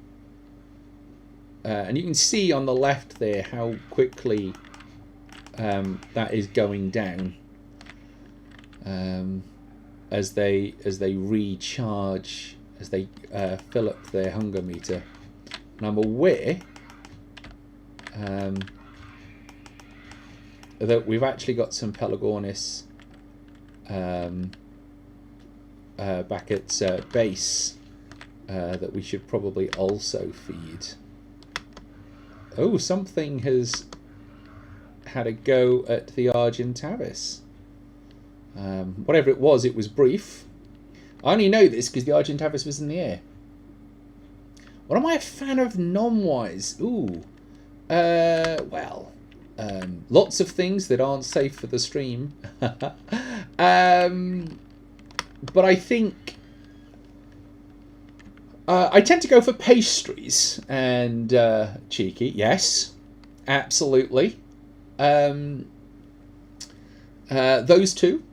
and you can see on the left there how quickly that is going down as they recharge, as they fill up their hunger meter. And I'm aware that we've actually got some Pelagornis back at base that we should probably also feed. Oh, something has had a go at the Argentavis. Whatever it was brief. I only know this because the Argentavis was in the air. What am I a fan of nom-wise? Ooh. Well, lots of things that aren't safe for the stream. But I think I tend to go for pastries and cheeky. Yes, absolutely. Those two.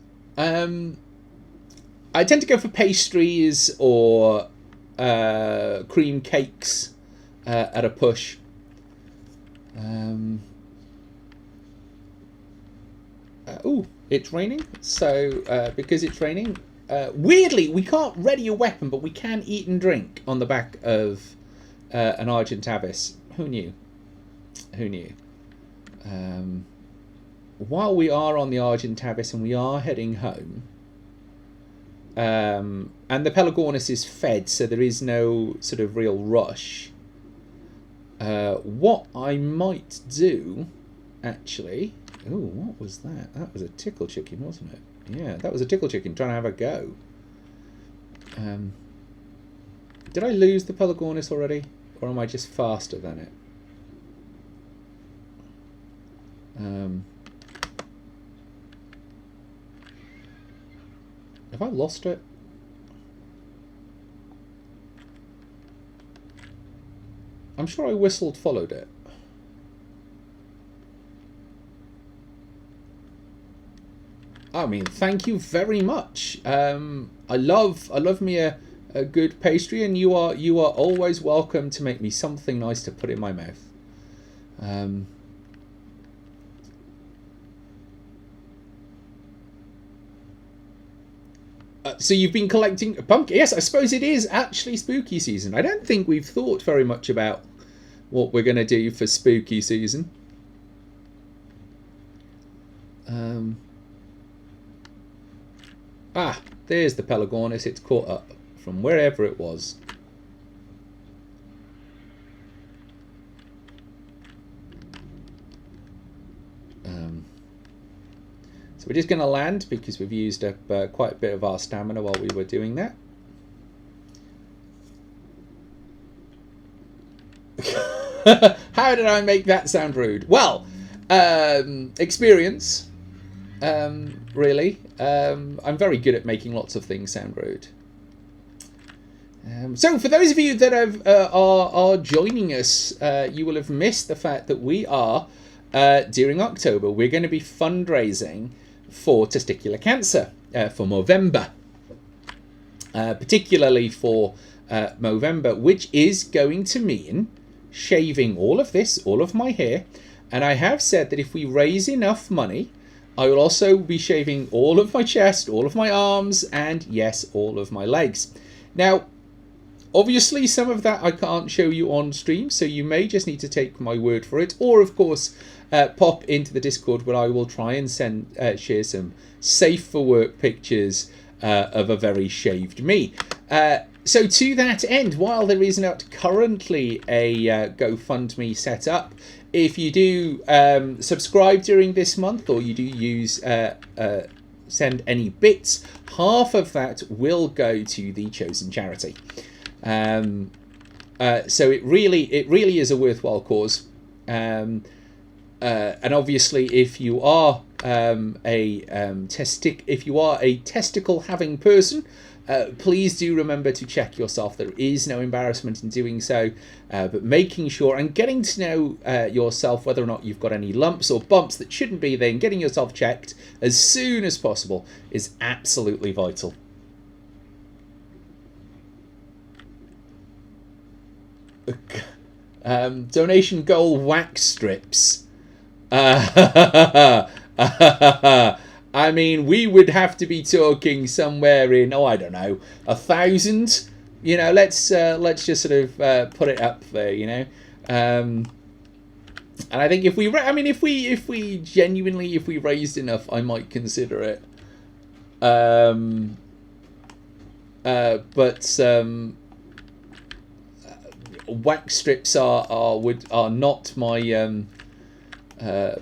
I tend to go for pastries or cream cakes at a push. Oh, it's raining. So because it's raining, weirdly we can't ready a weapon, but we can eat and drink on the back of an Argentavis. Who knew? Who knew? While we are on the Argentavis and we are heading home, and the Pelagornis is fed, so there is no sort of real rush. What I might do, actually... Oh, what was that? That was a tickle chicken, wasn't it? Yeah, that was a tickle chicken trying to have a go. Did I lose the Pelagornis already? Or am I just faster than it? Have I lost it? I'm sure I whistled followed it. I mean, thank you very much. I love me a good pastry, and you are always welcome to make me something nice to put in my mouth. So you've been collecting a pumpkin. Yes, I suppose it is actually spooky season. I don't think we've thought very much about what we're going to do for spooky season. There's the Pelagornis. It's caught up from wherever it was. So we're just going to land because we've used up quite a bit of our stamina while we were doing that. How did I make that sound rude? Well, experience, really. I'm very good at making lots of things sound rude. So for those of you that are joining us, you will have missed the fact that we are, during October, we're going to be fundraising for testicular cancer for Movember. Particularly for Movember, which is going to mean shaving all of this, all of my hair. And I have said that if we raise enough money, I will also be shaving all of my chest, all of my arms, and yes, all of my legs. Now, obviously, some of that I can't show you on stream, so you may just need to take my word for it. Or, of course, pop into the Discord where I will try and share some safe for work pictures of a very shaved me. So to that end, while there is not currently a GoFundMe set up, if you do subscribe during this month, or you do use send any bits, half of that will go to the chosen charity. So it really is a worthwhile cause. And obviously, if you are if you are a testicle having person, please do remember to check yourself. There is no embarrassment in doing so, but making sure and getting to know yourself, whether or not you've got any lumps or bumps that shouldn't be there, and getting yourself checked as soon as possible is absolutely vital. Donation goal: wax strips. I mean, we would have to be talking somewhere in, I don't know, 1,000. You know, let's just sort of put it up there. You know, and I think if we genuinely raised enough, I might consider it. But wax strips are not my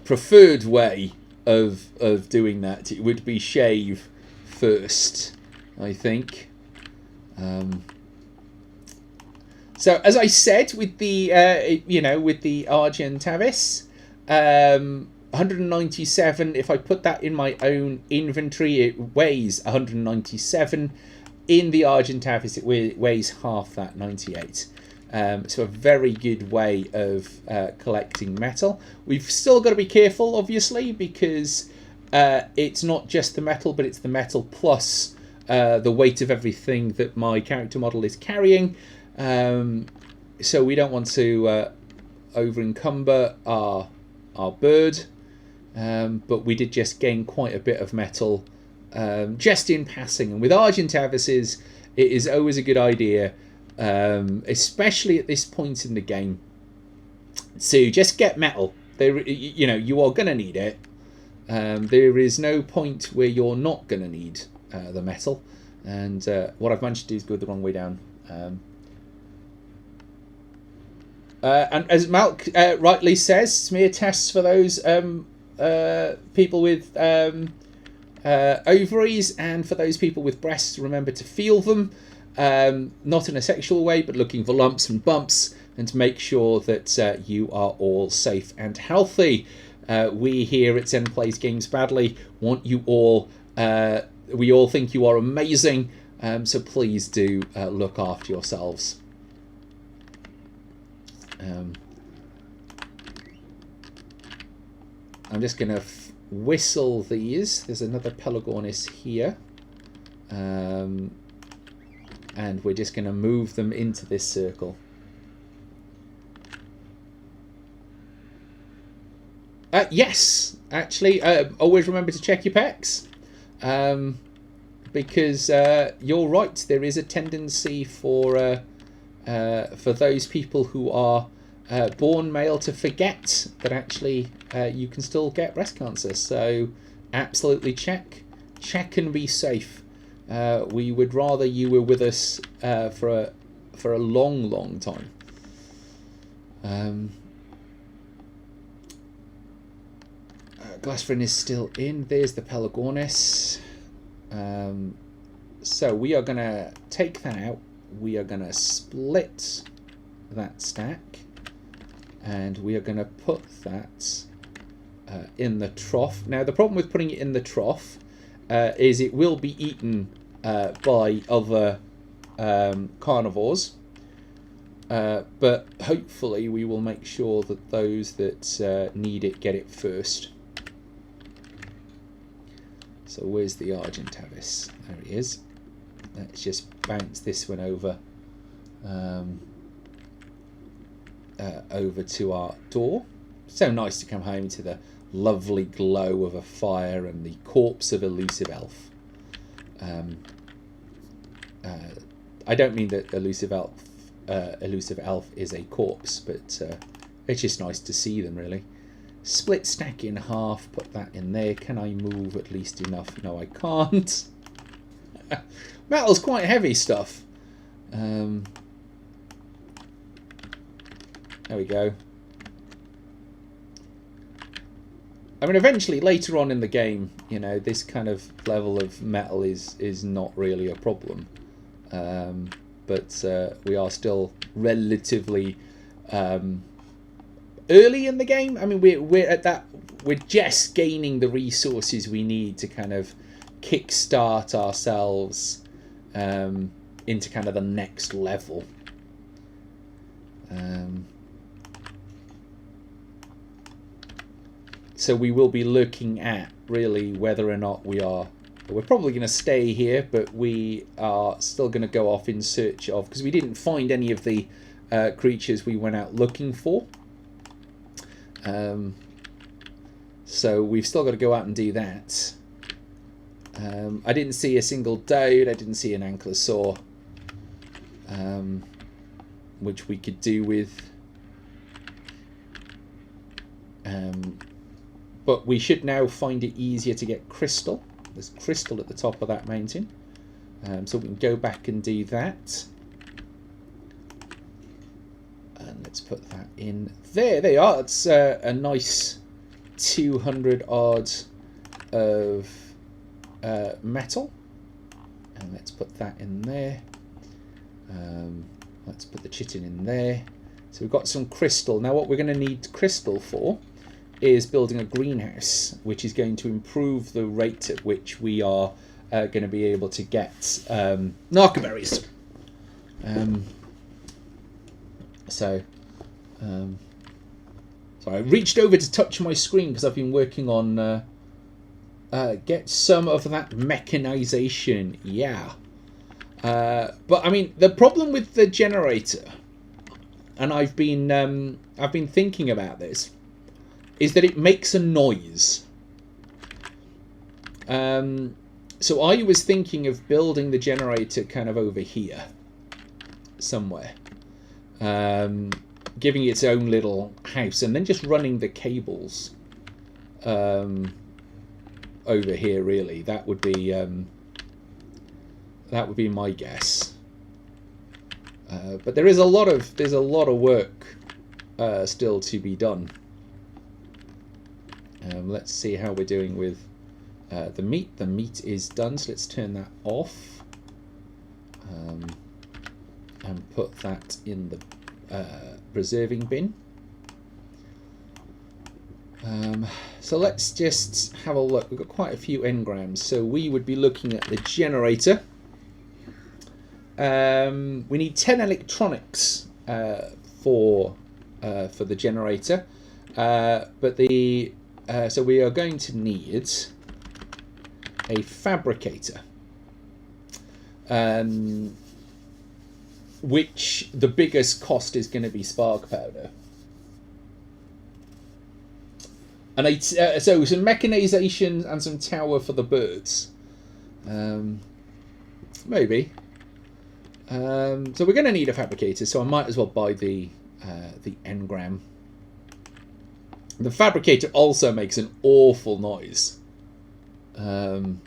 preferred way of doing that. It would be shave first, I think. So as I said, with the with the Argentavis, 197. If I put that in my own inventory, it weighs 197. In the Argentavis, it weighs half that, 98. So a very good way of collecting metal. We've still got to be careful, obviously, because it's not just the metal, but it's the metal plus the weight of everything that my character model is carrying. So we don't want to over-encumber our bird, but we did just gain quite a bit of metal just in passing. And with Argentavises, it is always a good idea, especially at this point in the game, to just get metal. You are going to need it. There is no point where you're not going to need the metal. And what I've managed to do is go the wrong way down. And as Malk rightly says, smear tests for those people with ovaries, and for those people with breasts, remember to feel them. Not in a sexual way, but looking for lumps and bumps, and to make sure that you are all safe and healthy. We here at Zen Plays Games Badly want you all, we all think you are amazing, so please do look after yourselves. I'm just going to whistle these. There's another Pelagornis here. And we're just going to move them into this circle. Yes, actually, always remember to check your pecs. because you're right. There is a tendency for those people who are born male to forget that actually you can still get breast cancer. So absolutely check and be safe. We would rather you were with us for a long time. Glassfrin is still in. There's the Pelagornis. So we are going to take that out. We are going to split that stack. And we are going to put that in the trough. Now, the problem with putting it in the trough is it will be eaten by other carnivores. But hopefully we will make sure that those that need it get it first. So where's the Argentavis? There he is. Let's just bounce this one over over to our door. So nice to come home to the lovely glow of a fire and the corpse of Elusive Elf. I don't mean that Elusive Elf is a corpse, but it's just nice to see them, really. Split stack in half, put that in there. Can I move at least enough? No, I can't. Metal's quite heavy stuff. There we go. I mean, eventually, later on in the game, you know, this kind of level of metal is not really a problem. But we are still relatively early in the game. I mean, we're at that. We're just gaining the resources we need to kind of kickstart ourselves into kind of the next level. So we will be looking at really whether or not we're probably going to stay here, but we are still going to go off in search of, because we didn't find any of the creatures we went out looking for. So we've still got to go out and do that. I didn't see a single Dode. I didn't see an Ankylosaur, which we could do with. But we should now find it easier to get crystal. There's crystal at the top of that mountain. So we can go back and do that. And let's put that in there. They are. It's a nice 200 odd of metal. And let's put that in there. Let's put the chitin in there. So we've got some crystal. Now what we're going to need crystal for is building a greenhouse, which is going to improve the rate at which we are going to be able to get narcoberries. So I reached over to touch my screen because I've been working on get some of that mechanization. Yeah. But I mean, the problem with the generator, and I've been thinking about this, is that it makes a noise. So I was thinking of building the generator kind of over here somewhere, giving it its own little house, and then just running the cables over here. Really, that would be my guess. But there's a lot of work still to be done. Let's see how we're doing with the meat. The meat is done, so let's turn that off and put that in the preserving bin. So let's just have a look. We've got quite a few engrams, so we would be looking at the generator. We need 10 electronics for the generator, but the so we are going to need a fabricator, which the biggest cost is going to be spark powder. And so some mechanization and some tower for the birds. maybe. So we're going to need a fabricator, so I might as well buy the engram. The fabricator also makes an awful noise. An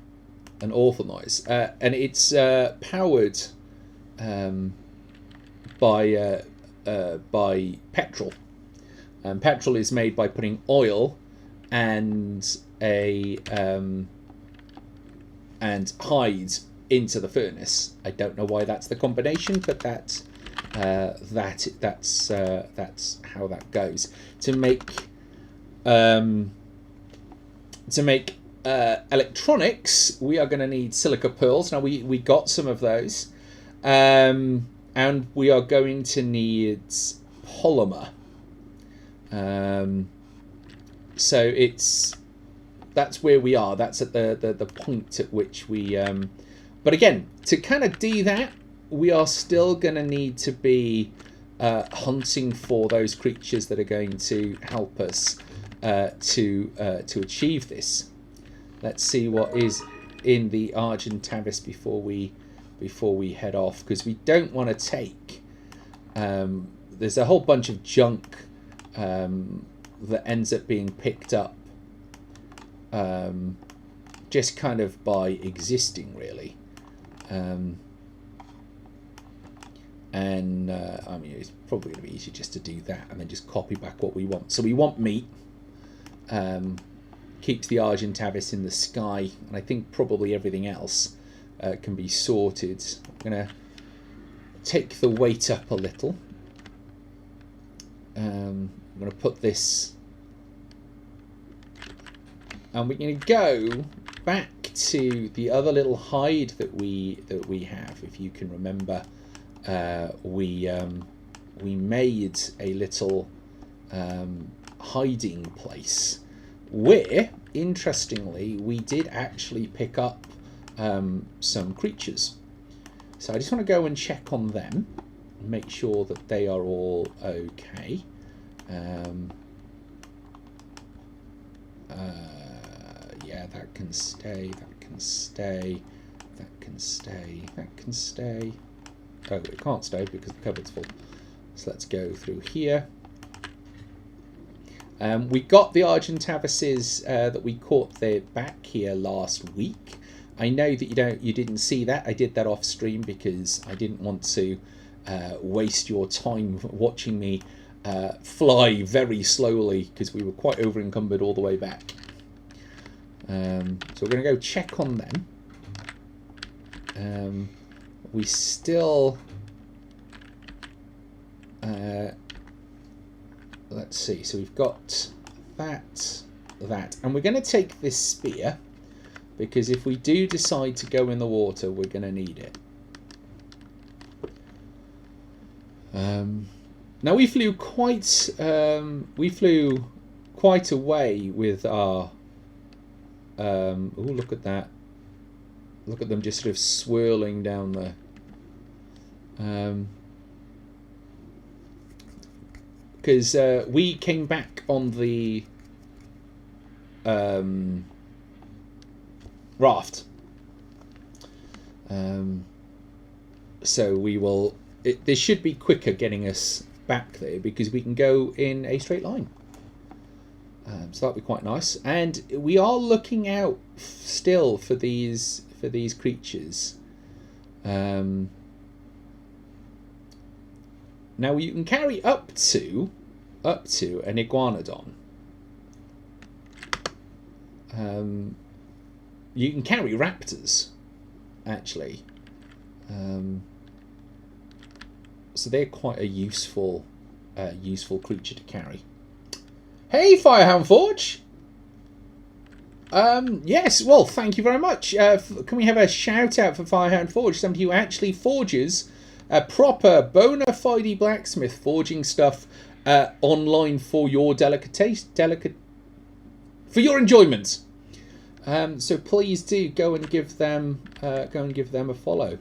awful noise. And it's powered by petrol. Petrol is made by putting oil and and hide into the furnace. I don't know why that's the combination, but that's how that goes. To make electronics, we are going to need silica pearls. Now we got some of those, and we are going to need polymer. So that's where we are. That's at the point at which we. But again, to kind of do that, we are still going to need to be hunting for those creatures that are going to help us to achieve this. Let's see what is in the Argentavis before we head off, because we don't want to take. There's a whole bunch of junk that ends up being picked up just kind of by existing, really. I mean, it's probably going to be easier just to do that and then just copy back what we want. So we want meat. Keeps the Argentavis in the sky, and I think probably everything else can be sorted. I'm going to take the weight up a little. I'm going to put this, and we're going to go back to the other little hide that we have. If you can remember, we made a little hiding place where, interestingly, we did actually pick up some creatures. So I just want to go and check on them, make sure that they are all okay. Yeah, that can stay, that can stay, that can stay, that can stay. Oh, it can't stay because the cupboard's full. So let's go through here. We got the Argentavises that we caught there back here last week. I know that you didn't see that. I did that off stream because I didn't want to waste your time watching me fly very slowly, because we were quite over encumbered all the way back. So we're going to go check on them. We still let's see, so we've got that, and we're going to take this spear, because if we do decide to go in the water, we're going to need it. Now we flew quite a way with our oh, look at that, look at them just sort of swirling down there. Because we came back on the raft, so we will. This should be quicker getting us back there, because we can go in a straight line. So that'll be quite nice. And we are looking out still for these creatures. Now you can carry up to an iguanodon. You can carry raptors, actually. So they're quite a useful creature to carry. Hey, Firehound Forge. Yes, well, thank you very much. Can we have a shout out for Firehound Forge? Somebody who actually forges a proper bona fide blacksmith, forging stuff online for your for your enjoyment. So please do go and give them a follow.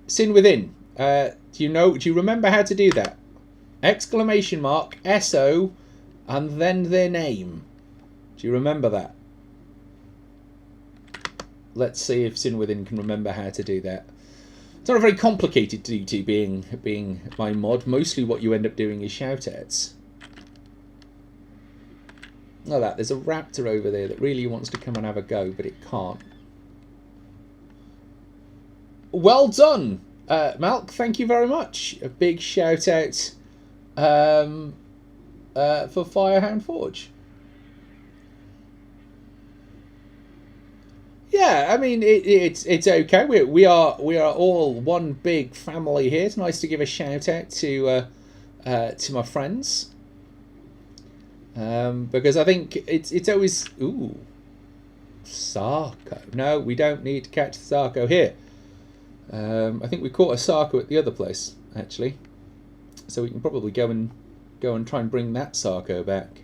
Sin Within. Do you remember how to do that? !SO and then their name. Do you remember that? Let's see if Sinwithin can remember how to do that. It's not a very complicated duty being my mod. Mostly what you end up doing is shout-outs. Look at that, there's a raptor over there that really wants to come and have a go, but it can't. Well done, Malk, thank you very much. A big shout-out for Firehound Forge. Yeah, I mean it's okay. We are all one big family here. It's nice to give a shout out to my friends, because I think it's always Sarko. No, we don't need to catch the Sarko here. I think we caught a Sarko at the other place actually, so we can probably go and try and bring that Sarko back.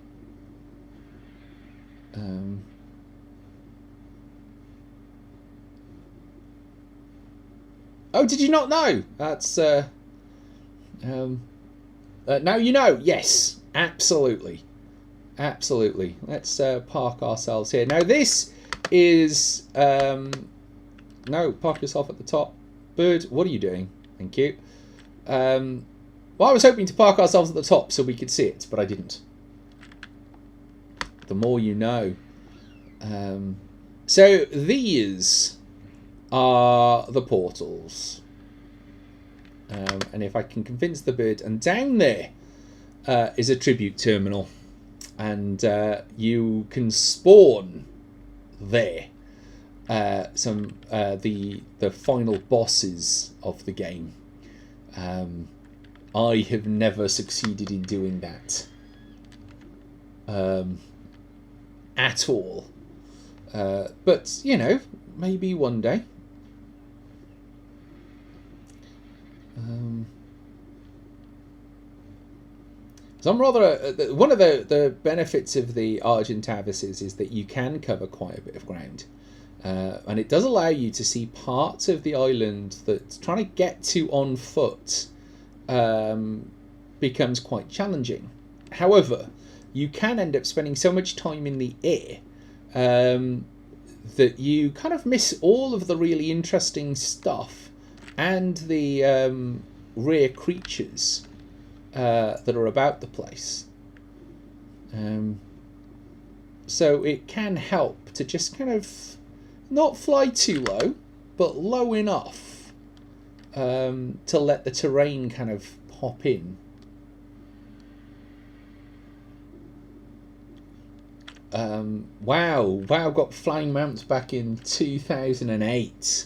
Oh, did you not know? That's now you know. Yes, absolutely, absolutely. Let's park ourselves here. Now this is no, park yourself at the top. Bird, what are you doing? Thank you. Well, I was hoping to park ourselves at the top so we could see it, but I didn't. The more you know. So these are the portals, and if I can convince the bird, and down there is a tribute terminal, and you can spawn there the final bosses of the game. I have never succeeded in doing that at all, but you know, maybe one day. So I'm rather one of the benefits of the Argent Abysses is that you can cover quite a bit of ground, and it does allow you to see parts of the island that trying to get to on foot becomes quite challenging. However, you can end up spending so much time in the air that you kind of miss all of the really interesting stuff and the rare creatures that are about the place. So it can help to just kind of not fly too low, but low enough to let the terrain kind of pop in. Wow, got flying mounts back in 2008.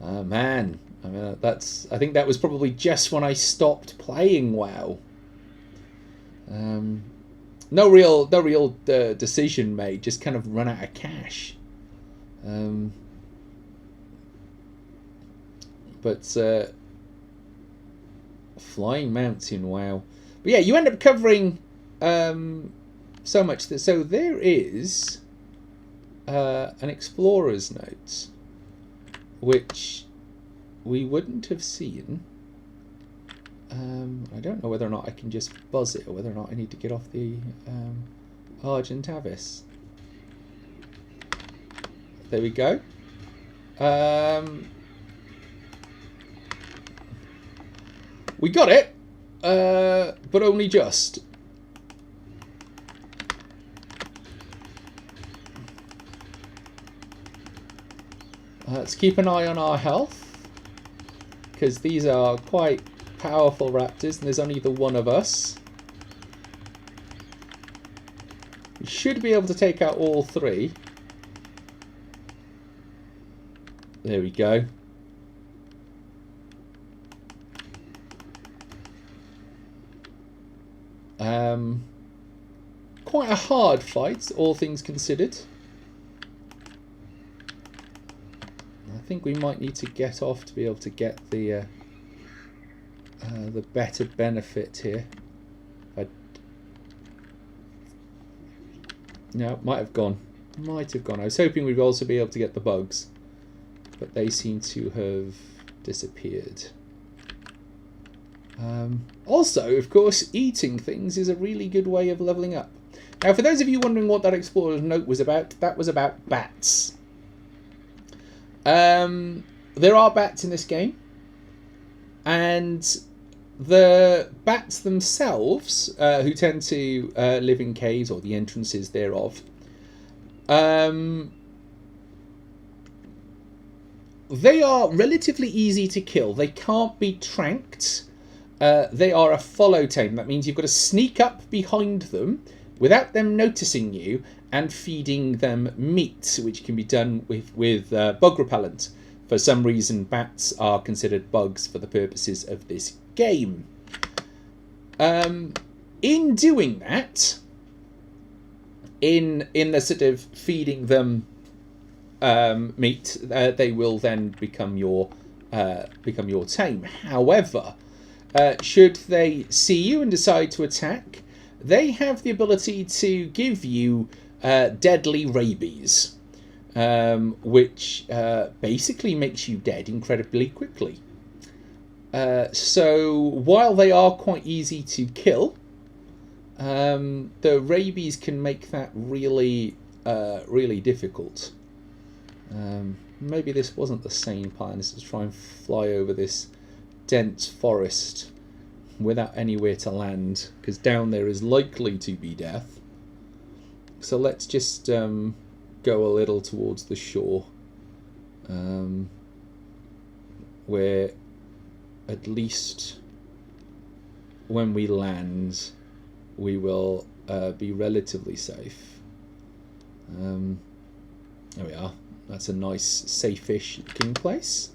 Man, I mean, I think that was probably just when I stopped playing WoW. No real decision made, just kind of run out of cash. But flying mounts in WoW. But yeah, you end up covering so much that so there is an explorer's note, which we wouldn't have seen. I don't know whether or not I can just buzz it or whether or not I need to get off the Argent Abyss. There we go. We got it, but only just. Let's keep an eye on our health, because these are quite powerful raptors and there's only the one of us. We should be able to take out all three. There we go. Quite a hard fight, all things considered. I think we might need to get off to be able to get the better benefit here. No, might have gone. I was hoping we'd also be able to get the bugs, but they seem to have disappeared. Also, of course, eating things is a really good way of leveling up. Now, for those of you wondering what that explorer's note was about, that was about bats. There are bats in this game, and the bats themselves, who tend to live in caves, or the entrances thereof, they are relatively easy to kill. They can't be tranked. They are a follow tame. That means you've got to sneak up behind them without them noticing you and feeding them meat, which can be done with bug repellent. For some reason, bats are considered bugs for the purposes of this game. In doing that, in the sort of feeding them meat, they will then become your tame. However, should they see you and decide to attack, they have the ability to give you deadly rabies, which basically makes you dead incredibly quickly. So while they are quite easy to kill, the rabies can make that really, really difficult. Maybe this wasn't the sane plan. This is to try and fly over this dense forest without anywhere to land, because down there is likely to be death. So let's just go a little towards the shore, where at least when we land we will be relatively safe. There we are. That's a nice safe-ish looking place.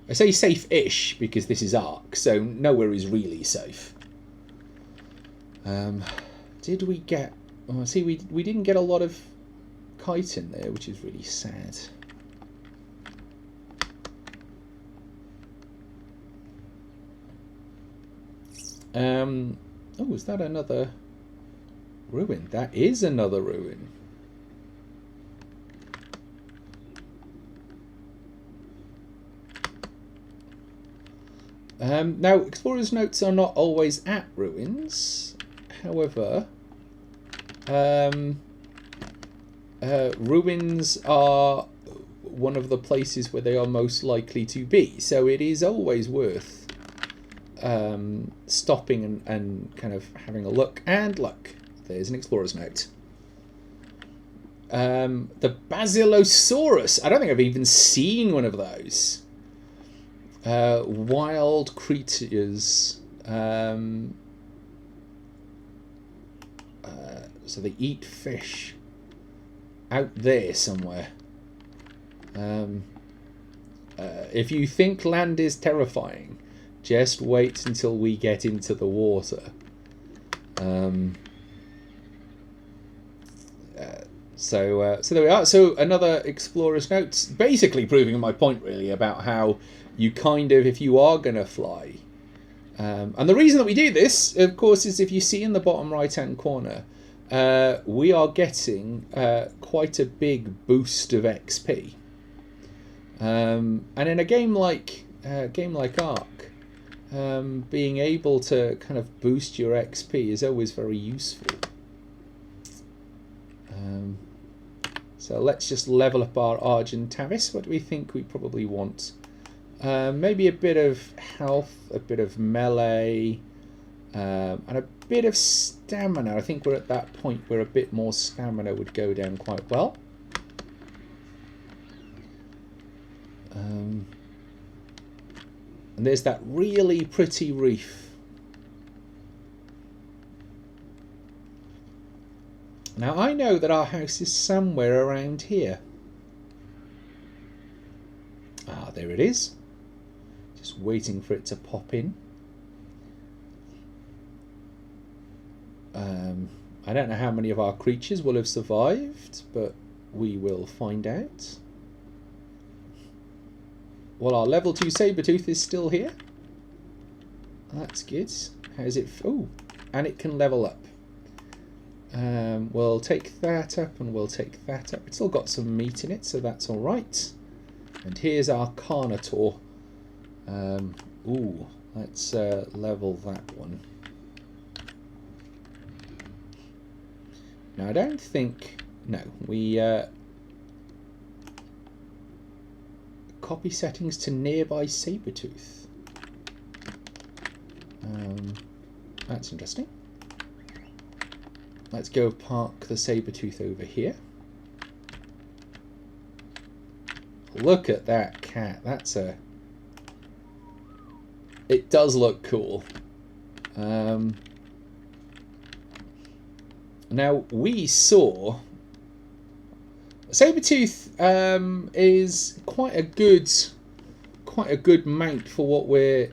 I say safe-ish because this is Ark, so nowhere is really safe. Did we get... Oh, see, we didn't get a lot of kite in there, which is really sad. Oh, is that another ruin? That is another ruin. Now, explorers' notes are not always at ruins. However, ruins are one of the places where they are most likely to be. So it is always worth stopping and kind of having a look. And look, there's an explorer's note. The Basilosaurus. I don't think I've even seen one of those. Wild creatures. So they eat fish out there somewhere. If you think land is terrifying, just wait until we get into the water. So there we are. So another explorer's notes, basically proving my point really about how you kind of, if you are going to fly, and the reason that we do this, of course, is if you see in the bottom right hand corner, we are getting quite a big boost of XP, and in a game like Ark, being able to kind of boost your XP is always very useful. So let's just level up our Argentavis. What do we think we probably want? Maybe a bit of health, a bit of melee, and a bit of stamina. I think we're at that point where a bit more stamina would go down quite well. And there's that really pretty reef. Now I know that our house is somewhere around here. Ah, there it is. Just waiting for it to pop in. I don't know how many of our creatures will have survived, but we will find out. Well, our level 2 Sabertooth is still here. That's good. How's it? Oh, and it can level up. We'll take that up and we'll take that up. It's still got some meat in it, so that's all right. And here's our Carnotaur. Ooh, let's level that one. Now, I don't think... No, we... copy settings to nearby saber-tooth. That's interesting. Let's go park the saber-tooth over here. Look at that cat. That's a... It does look cool. Now, we saw... Sabertooth is quite a good mount for what we're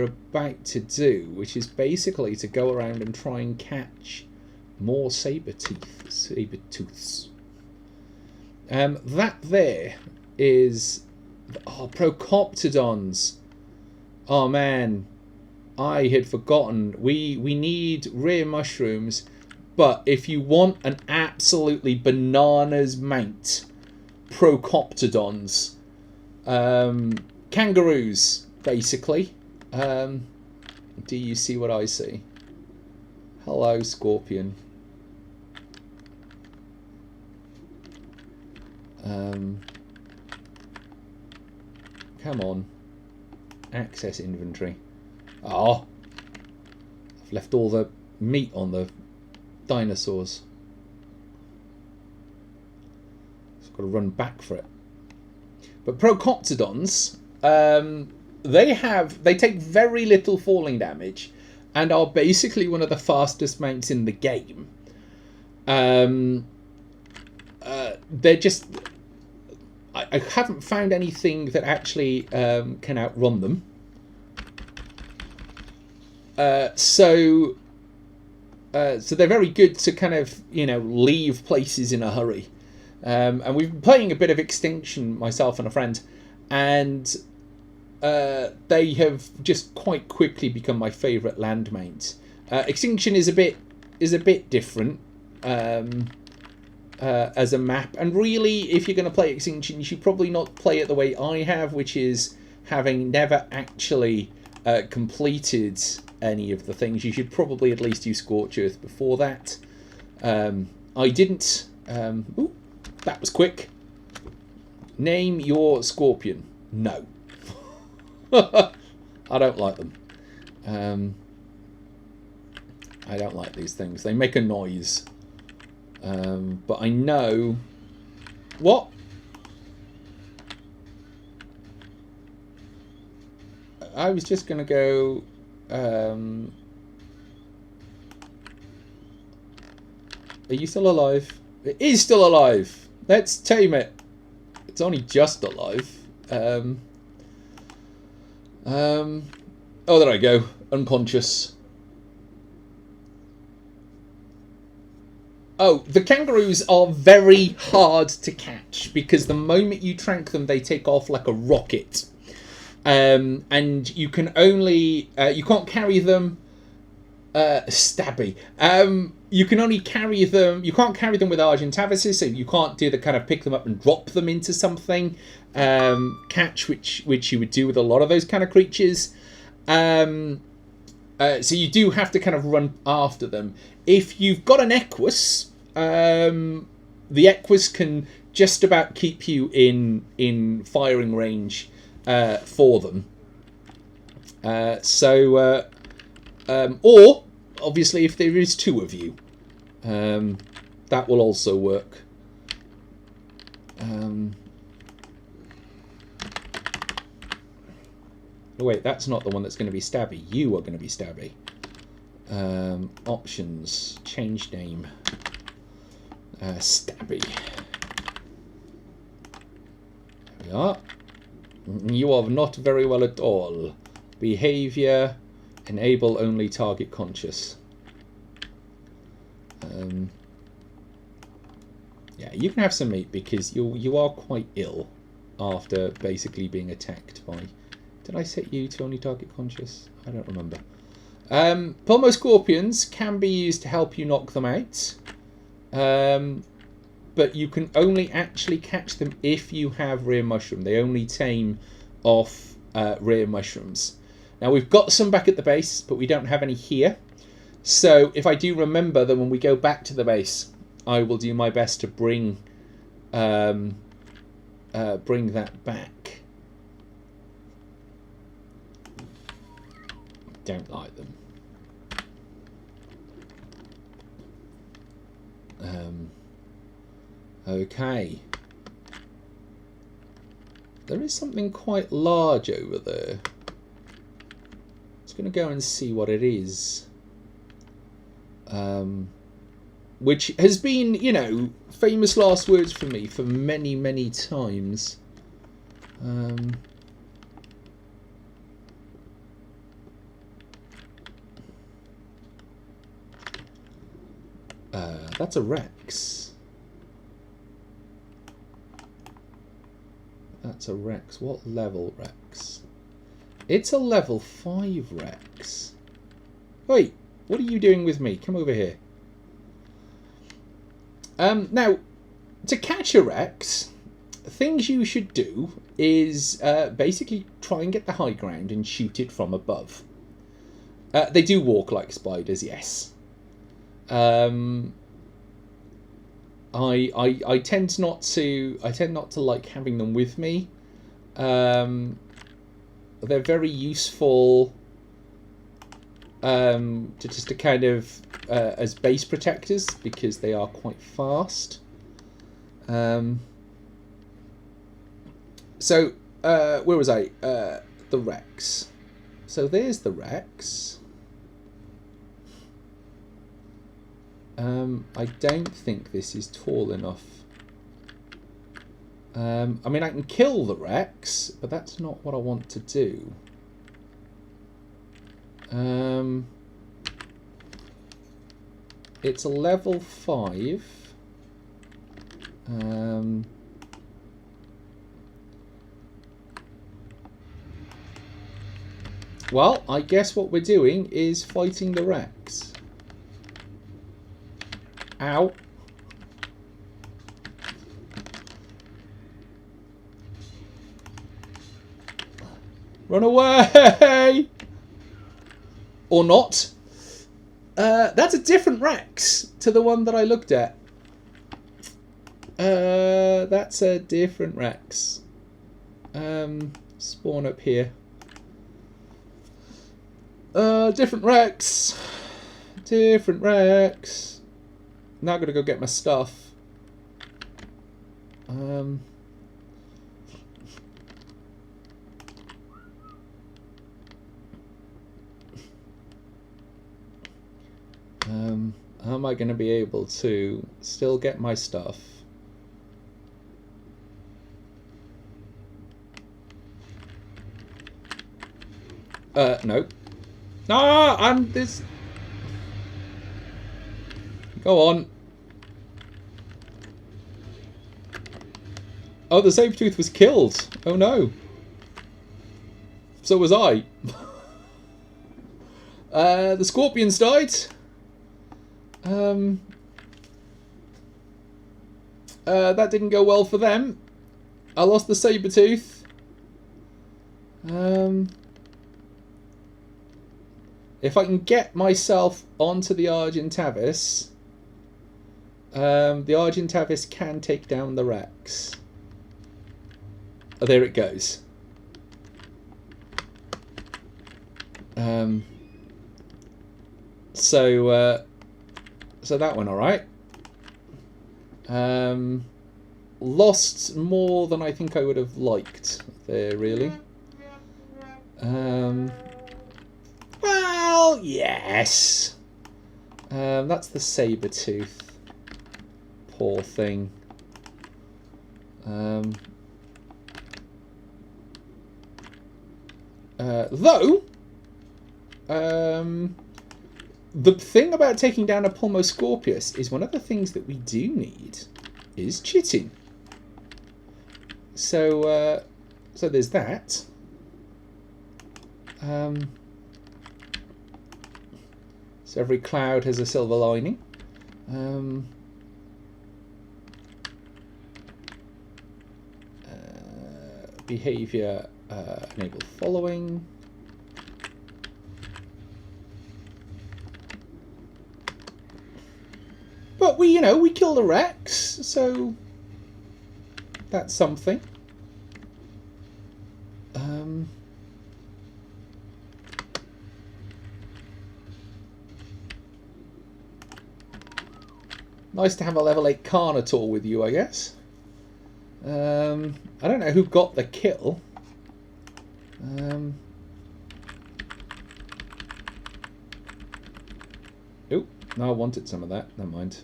about to do, which is basically to go around and try and catch more sabertooths. That there is Procoptodons. Oh man, I had forgotten. We need rare mushrooms. But if you want an absolutely bananas mount, Procoptodons, kangaroos, basically. Do you see what I see? Hello, Scorpion. Come on. Access inventory. Oh, I've left all the meat on the dinosaurs. So I've got to run back for it. But Procoptodons, they take very little falling damage and are basically one of the fastest mounts in the game. They're just... I haven't found anything that actually can outrun them. So they're very good to kind of, leave places in a hurry. And we've been playing a bit of Extinction, myself and a friend, and they have just quite quickly become my favourite land mount. Extinction is a bit different as a map, and really, if you're going to play Extinction, you should probably not play it the way I have, which is having never actually completed any of the things. You should probably at least use Scorch Earth before that. I didn't. Ooh, that was quick. Name your Scorpion. No. I don't like them. I don't like these things. They make a noise. But I know... What? I was just going to go... Are you still alive? It is still alive! Let's tame it. It's only just alive. Oh, there I go. Unconscious. Oh, the kangaroos are very hard to catch because the moment you trank them, they take off like a rocket. And you can only... you can't carry them... stabby. You can only carry them... You can't carry them with Argentavices, so you can't do the kind of pick them up and drop them into something. Catch, which you would do with a lot of those kind of creatures. So you do have to kind of run after them. If you've got an Equus, the Equus can just about keep you in firing range for them. Or, obviously, if there is two of you, that will also work. Wait, that's not the one that's going to be stabby. You are going to be stabby. Options. Change name. Stabby. There we are. You are not very well at all. Behavior. Enable only target conscious. Yeah, you can have some meat because you are quite ill after basically being attacked by... Did I set you to only target conscious? I don't remember. Pulmo Scorpions can be used to help you knock them out. But you can only actually catch them if you have rare mushroom. They only tame off rare mushrooms. Now we've got some back at the base, but we don't have any here. So if I do remember, then when we go back to the base, I will do my best to bring that back. Don't like them. Okay. There is something quite large over there. Just going to go and see what it is. Which has been, you know, famous last words for me for many, many times. That's a Rex. That's a Rex. What level Rex? It's a level 5 Rex. Wait, what are you doing with me? Come over here. Now, to catch a Rex, things you should do is basically try and get the high ground and shoot it from above. They do walk like spiders, yes. I tend not to like having them with me. They're very useful to kind of as base protectors because they are quite fast. So where was I? The Rex. So there's the Rex. I don't think this is tall enough. I mean, I can kill the Rex, but that's not what I want to do. It's a level 5. Well, I guess what we're doing is fighting the Rex. Ow. Run away! Or not. That's a different Rex to the one that I looked at. That's a different Rex. Spawn up here. Different Rex. Different Rex. Now I'm gonna go get my stuff. How am I going to be able to still get my stuff? No. Ah, and this... Go on. Oh, the saber-tooth was killed. Oh no. So was I. The scorpions died. That didn't go well for them. I lost the saber-tooth. If I can get myself onto the Argentavis, the Argentavis can take down the Rex. Oh, there it goes. So that went all right. Lost more than I think I would have liked there, really. Well, yes. That's the saber-tooth. Poor thing. Though, the thing about taking down a Pulmoscorpius is one of the things that we do need is chitin. So, so there's that. So every cloud has a silver lining. Behavior, enable following. But But we killed a Rex, so that's something. Nice to have a level 8 Carnotaur with you, I guess. I don't know who got the kill. Oh, no, I wanted some of that. Never mind.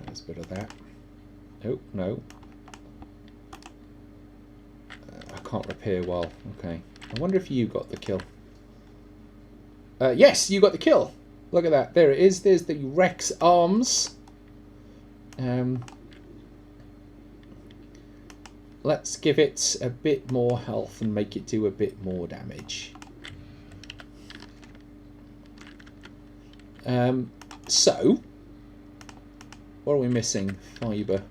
There's a bit of that. Oh, no. I can't repair well. Okay. I wonder if you got the kill. Yes, you got the kill. Look at that. There it is. There's the Rex arms. Let's give it a bit more health and make it do a bit more damage. So, what are we missing? Fibre.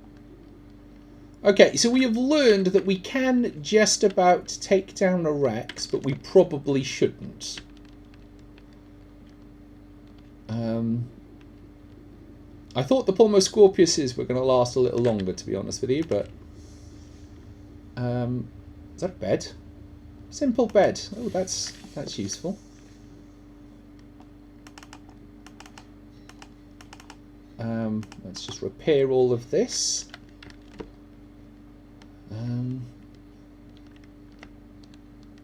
Okay, so we have learned that we can just about take down a Rex, but we probably shouldn't. I thought the Pulmoscorpiuses were going to last a little longer, to be honest with you, but... is that a bed? Simple bed. Oh, that's useful. Let's just repair all of this.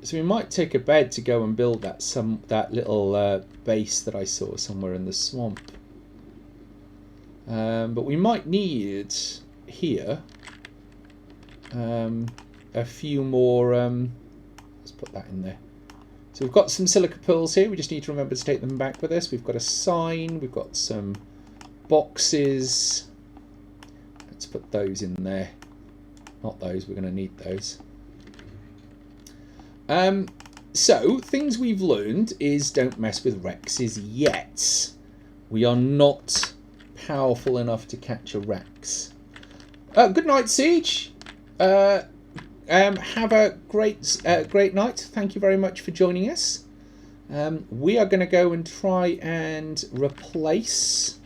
So we might take a bed to go and build that little base that I saw somewhere in the swamp. But we might need here a few more. Let's put that in there. So we've got some silica pearls here. We just need to remember to take them back with us. We've got a sign. We've got some boxes. Let's put those in there. Not those. We're going to need those. So things we've learned is don't mess with Rexes yet. We are not powerful enough to catch a Rex. Good night, Siege. Have a great night. Thank you very much for joining us. We are going to go and try and replace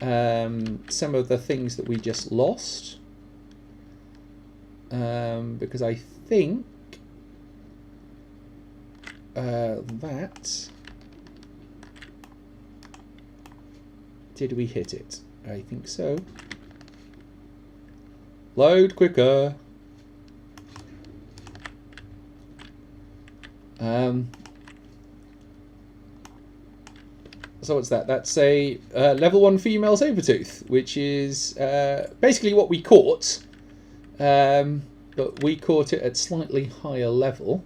some of the things that we just lost, because I think that... Did we hit it? I think so. Load quicker. So what's that? That's a level 1 female sabertooth, which is basically what we caught, but we caught it at slightly higher level.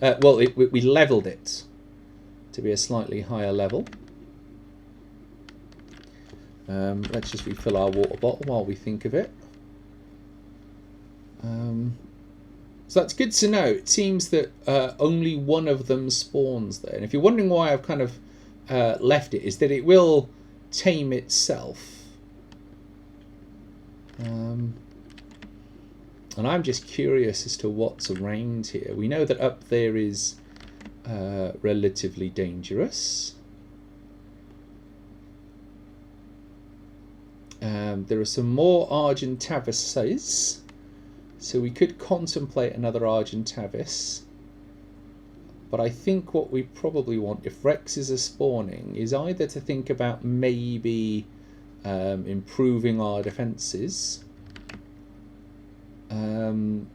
Well, we leveled it to be a slightly higher level. Let's just refill our water bottle while we think of it. So that's good to know. It seems that only one of them spawns there. And if you're wondering why I've kind of left it, is that it will tame itself. And I'm just curious as to what's around here. We know that up there is relatively dangerous. There are some more Argentavises. So we could contemplate another Argentavis. But I think what we probably want, if Rexes are spawning, is either to think about maybe improving our defences. I'm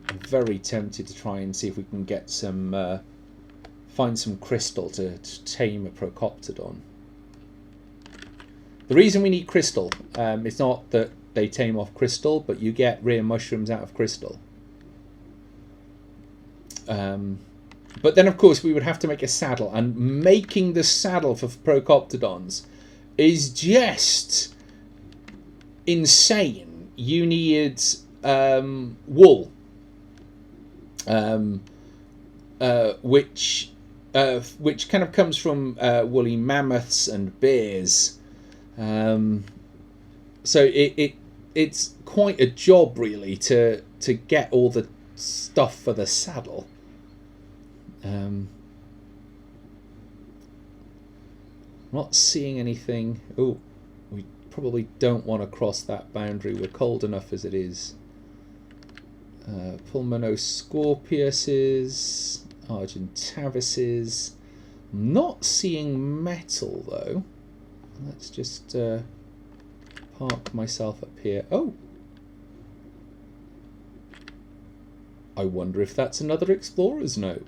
very tempted to try and see if we can get some, find some crystal to tame a Procoptodon. The reason we need crystal, it's not that they tame off crystal, but you get rare mushrooms out of crystal. But then, of course, we would have to make a saddle, and making the saddle for Procoptodons is just insane. You need wool, which kind of comes from woolly mammoths and bears. So it's quite a job really to get all the stuff for the saddle. Not seeing anything. Oh, we probably don't want to cross that boundary. We're cold enough as it is. Pulmonoscorpiuses, Argentavises. Not seeing metal though. Let's just park myself up here. Oh! I wonder if that's another explorer's note.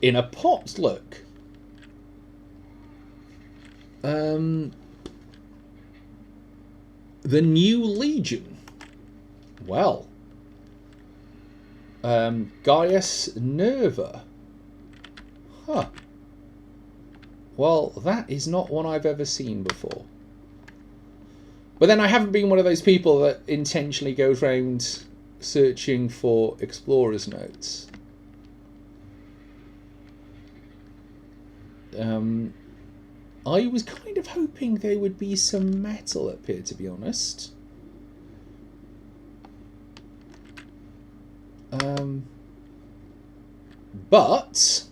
In a pot, look. The New Legion. Well. Gaius Nerva. Huh. Well, that is not one I've ever seen before. But then I haven't been one of those people that intentionally goes around searching for explorer's notes. I was kind of hoping there would be some metal up here, to be honest. But,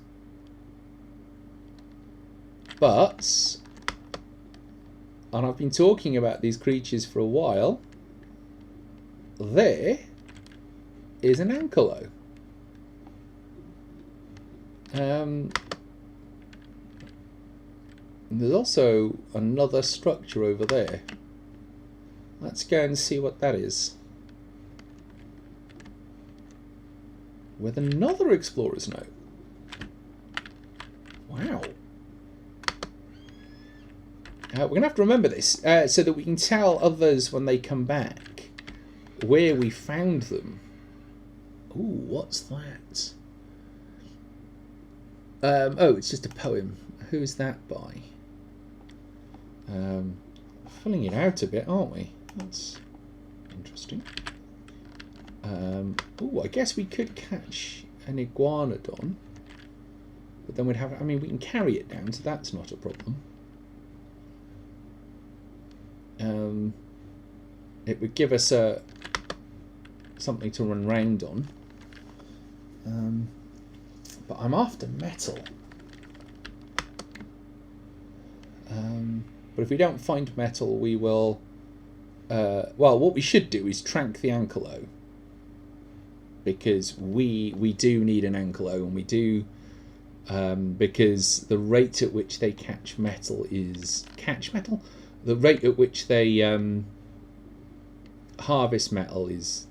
and I've been talking about these creatures for a while, there is an ankylo. There's also another structure over there. Let's go and see what that is. With another explorer's note. Wow. We're going to have to remember this so that we can tell others when they come back where we found them. Ooh, what's that? Oh, it's just a poem. Who's that by? Filling it out a bit, aren't we? That's interesting. Oh, I guess we could catch an iguanodon, but then we'd have. I mean, we can carry it down, so that's not a problem. It would give us something to run round on. But I'm after metal. But if we don't find metal, we will. Well, what we should do is trank the ankylo, because we do need an ankylo, and we do because the rate at which they catch metal is the rate at which they harvest metal is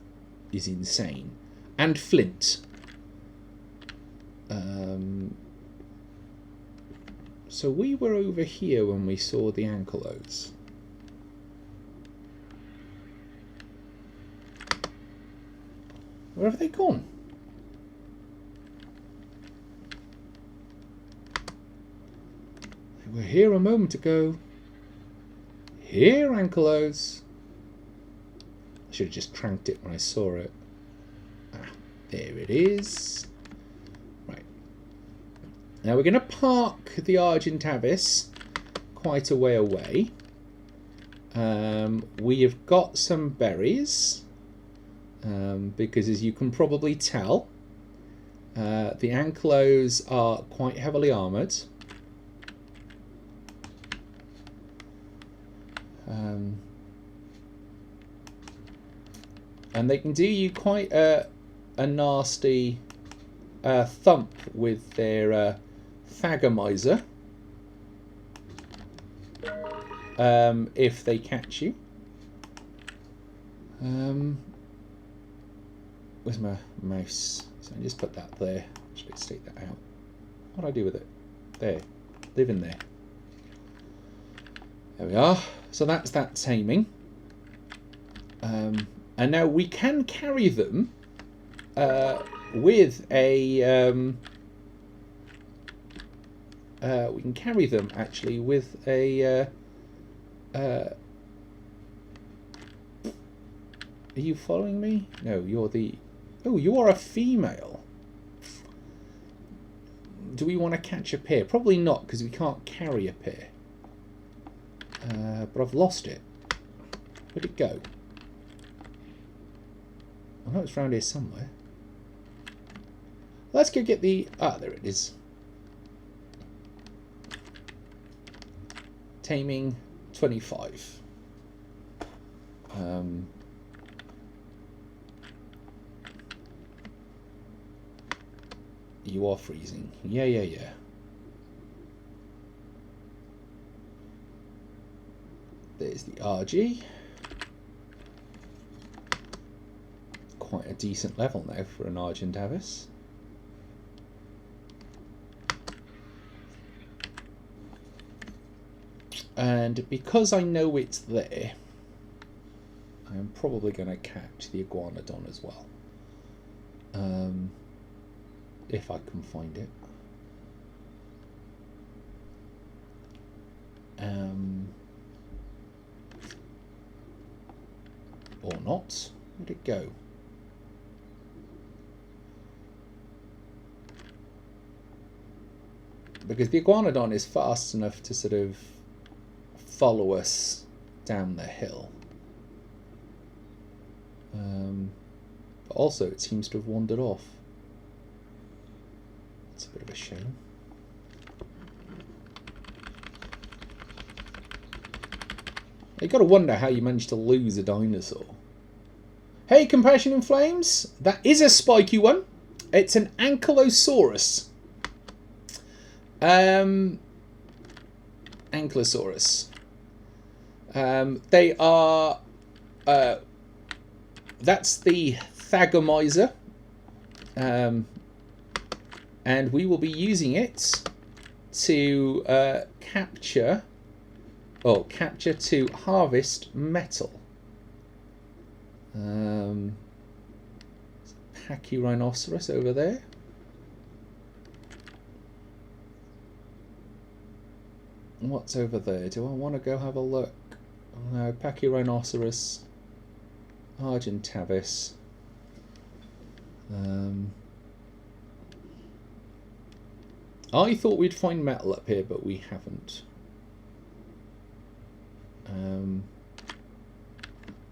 insane, and flint. So we were over here when we saw the ankylos. Where have they gone? They were here a moment ago. Here, ankylos. I should have just tranked it when I saw it. Ah, there it is. Right. Now we're going to park the Argentavis quite a way away. We have got some berries. Because as you can probably tell, the ankylos are quite heavily armoured. And they can do you quite a nasty thump with their thagomizer if they catch you. Where's my mouse? So I just put that there. Actually, let's take that out. What do I do with it? There. Live in there. There we are. So that's that taming. And now we can carry them with a... we can carry them actually with a... are you following me? No, you're the... Oh, you are a female. do we want to catch a pair? Probably not, because we can't carry a pair. But I've lost it. Where'd it go? I know it's around here somewhere. Let's go get the... Ah, there it is. Taming 25. You are freezing. Yeah. There's the RG. Quite a decent level now for an Argent Avis. And because I know it's there, I'm probably going to catch the Iguanodon as well. If I can find it. Or not. Where'd it go? Because the Iguanodon is fast enough to sort of follow us down the hill. But also it seems to have wandered off. It's a bit of a shame. You've got to wonder how you managed to lose a dinosaur. Hey, Compassion in Flames. That is a spiky one. It's an Ankylosaurus. Ankylosaurus. They are... that's the Thagomizer. And we will be using it to capture to harvest metal. Pachyrhinoceros over there. What's over there? Do I want to go have a look? No, Pachyrhinoceros, Argentavis. I thought we'd find metal up here, but we haven't.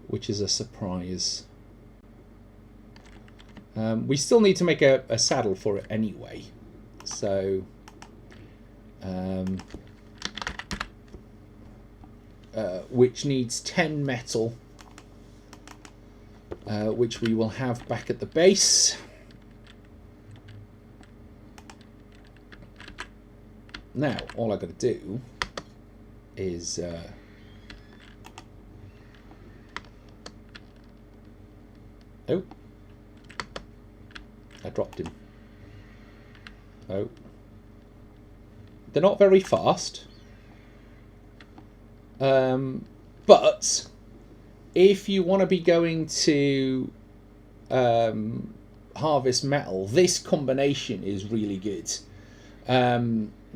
Which is a surprise. We still need to make a saddle for it anyway. So... which needs 10 metal, which we will have back at the base. Now, all I've got to do is oh, I dropped him. Oh, they're not very fast. But if you want to be going to harvest metal, this combination is really good.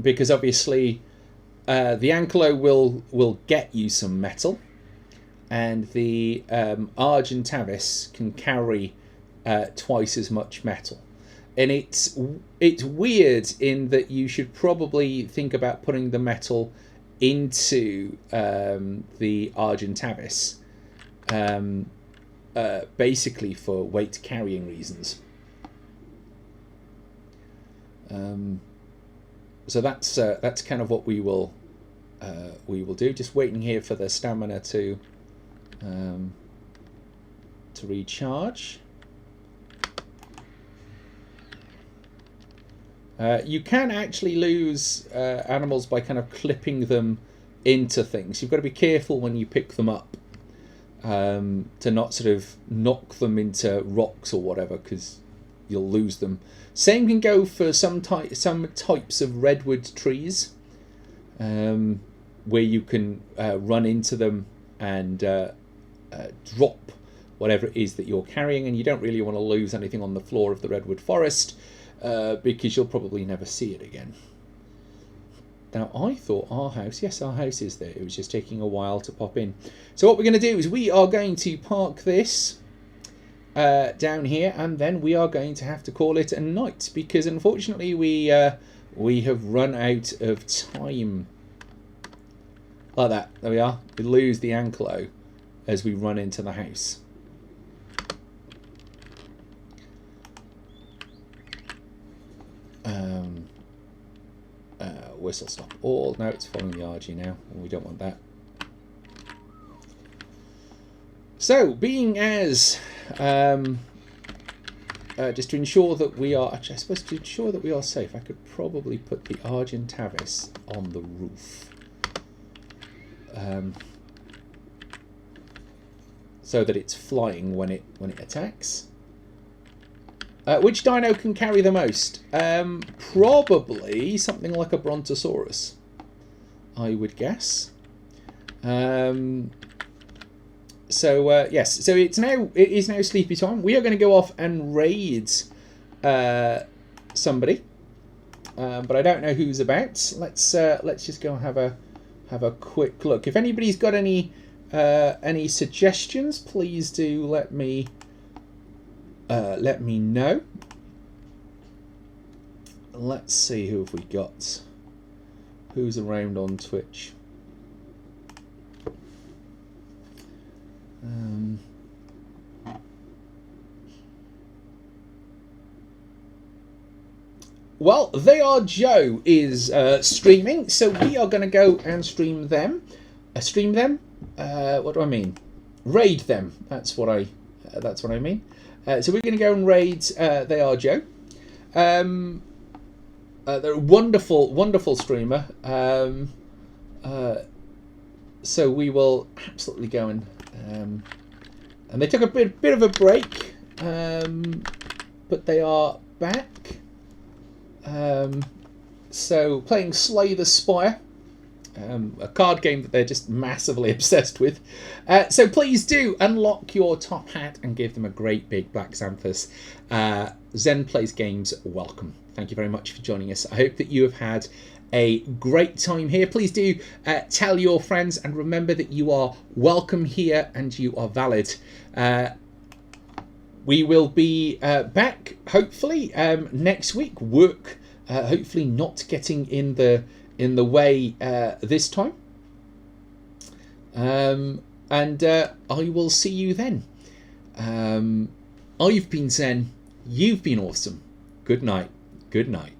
Because obviously the Ankylo will get you some metal, and the Argentavis can carry twice as much metal. And it's weird in that you should probably think about putting the metal into the Argentavis, basically for weight carrying reasons. So that's kind of what we will do. Just waiting here for the stamina to recharge. You can actually lose animals by kind of clipping them into things. You've got to be careful when you pick them up to not sort of knock them into rocks or whatever, because you'll lose them. Same can go for some types of redwood trees, where you can run into them and drop whatever it is that you're carrying, and you don't really want to lose anything on the floor of the redwood forest. Because you'll probably never see it again. Now, I thought our house is there. It was just taking a while to pop in. So what we're going to do is we are going to park this down here, and then we are going to have to call it a night, because unfortunately we We have run out of time. Like that. There we are. We lose the anklo as we run into the house. Whistle stop all. No, it's following the RG now. We don't want that. So, being as just to ensure that we are, actually I suppose to ensure that we are safe, I could probably put the Argentavis on the roof. So that it's flying when it attacks. Which dino can carry the most? Probably something like a Brontosaurus, I would guess. So yes, so it is now sleepy time. We are going to go off and raid somebody, but I don't know who's about. Let's just go and have a quick look. If anybody's got any suggestions, please do let me know. Let's see who have we got. Who's around on Twitch? Well, They Are Joe is streaming, so we are going to go and stream them. Stream them? What do I mean? Raid them. That's what I mean. So we're going to go and raid They Are Joe. They're a wonderful, wonderful streamer. So we will absolutely go and they took a bit of a break, but they are back. So playing Slay the Spire, a card game that they're just massively obsessed with. So please do unlock your top hat and give them a great big black xanthus. Zen Plays Games, welcome. Thank you very much for joining us. I hope that you have had a great time here. Please do tell your friends, and remember that you are welcome here and you are valid. We will be back hopefully next week. Work hopefully not getting in the way this time. And I will see you then. I've been Zen. You've been awesome. Good night. Good night.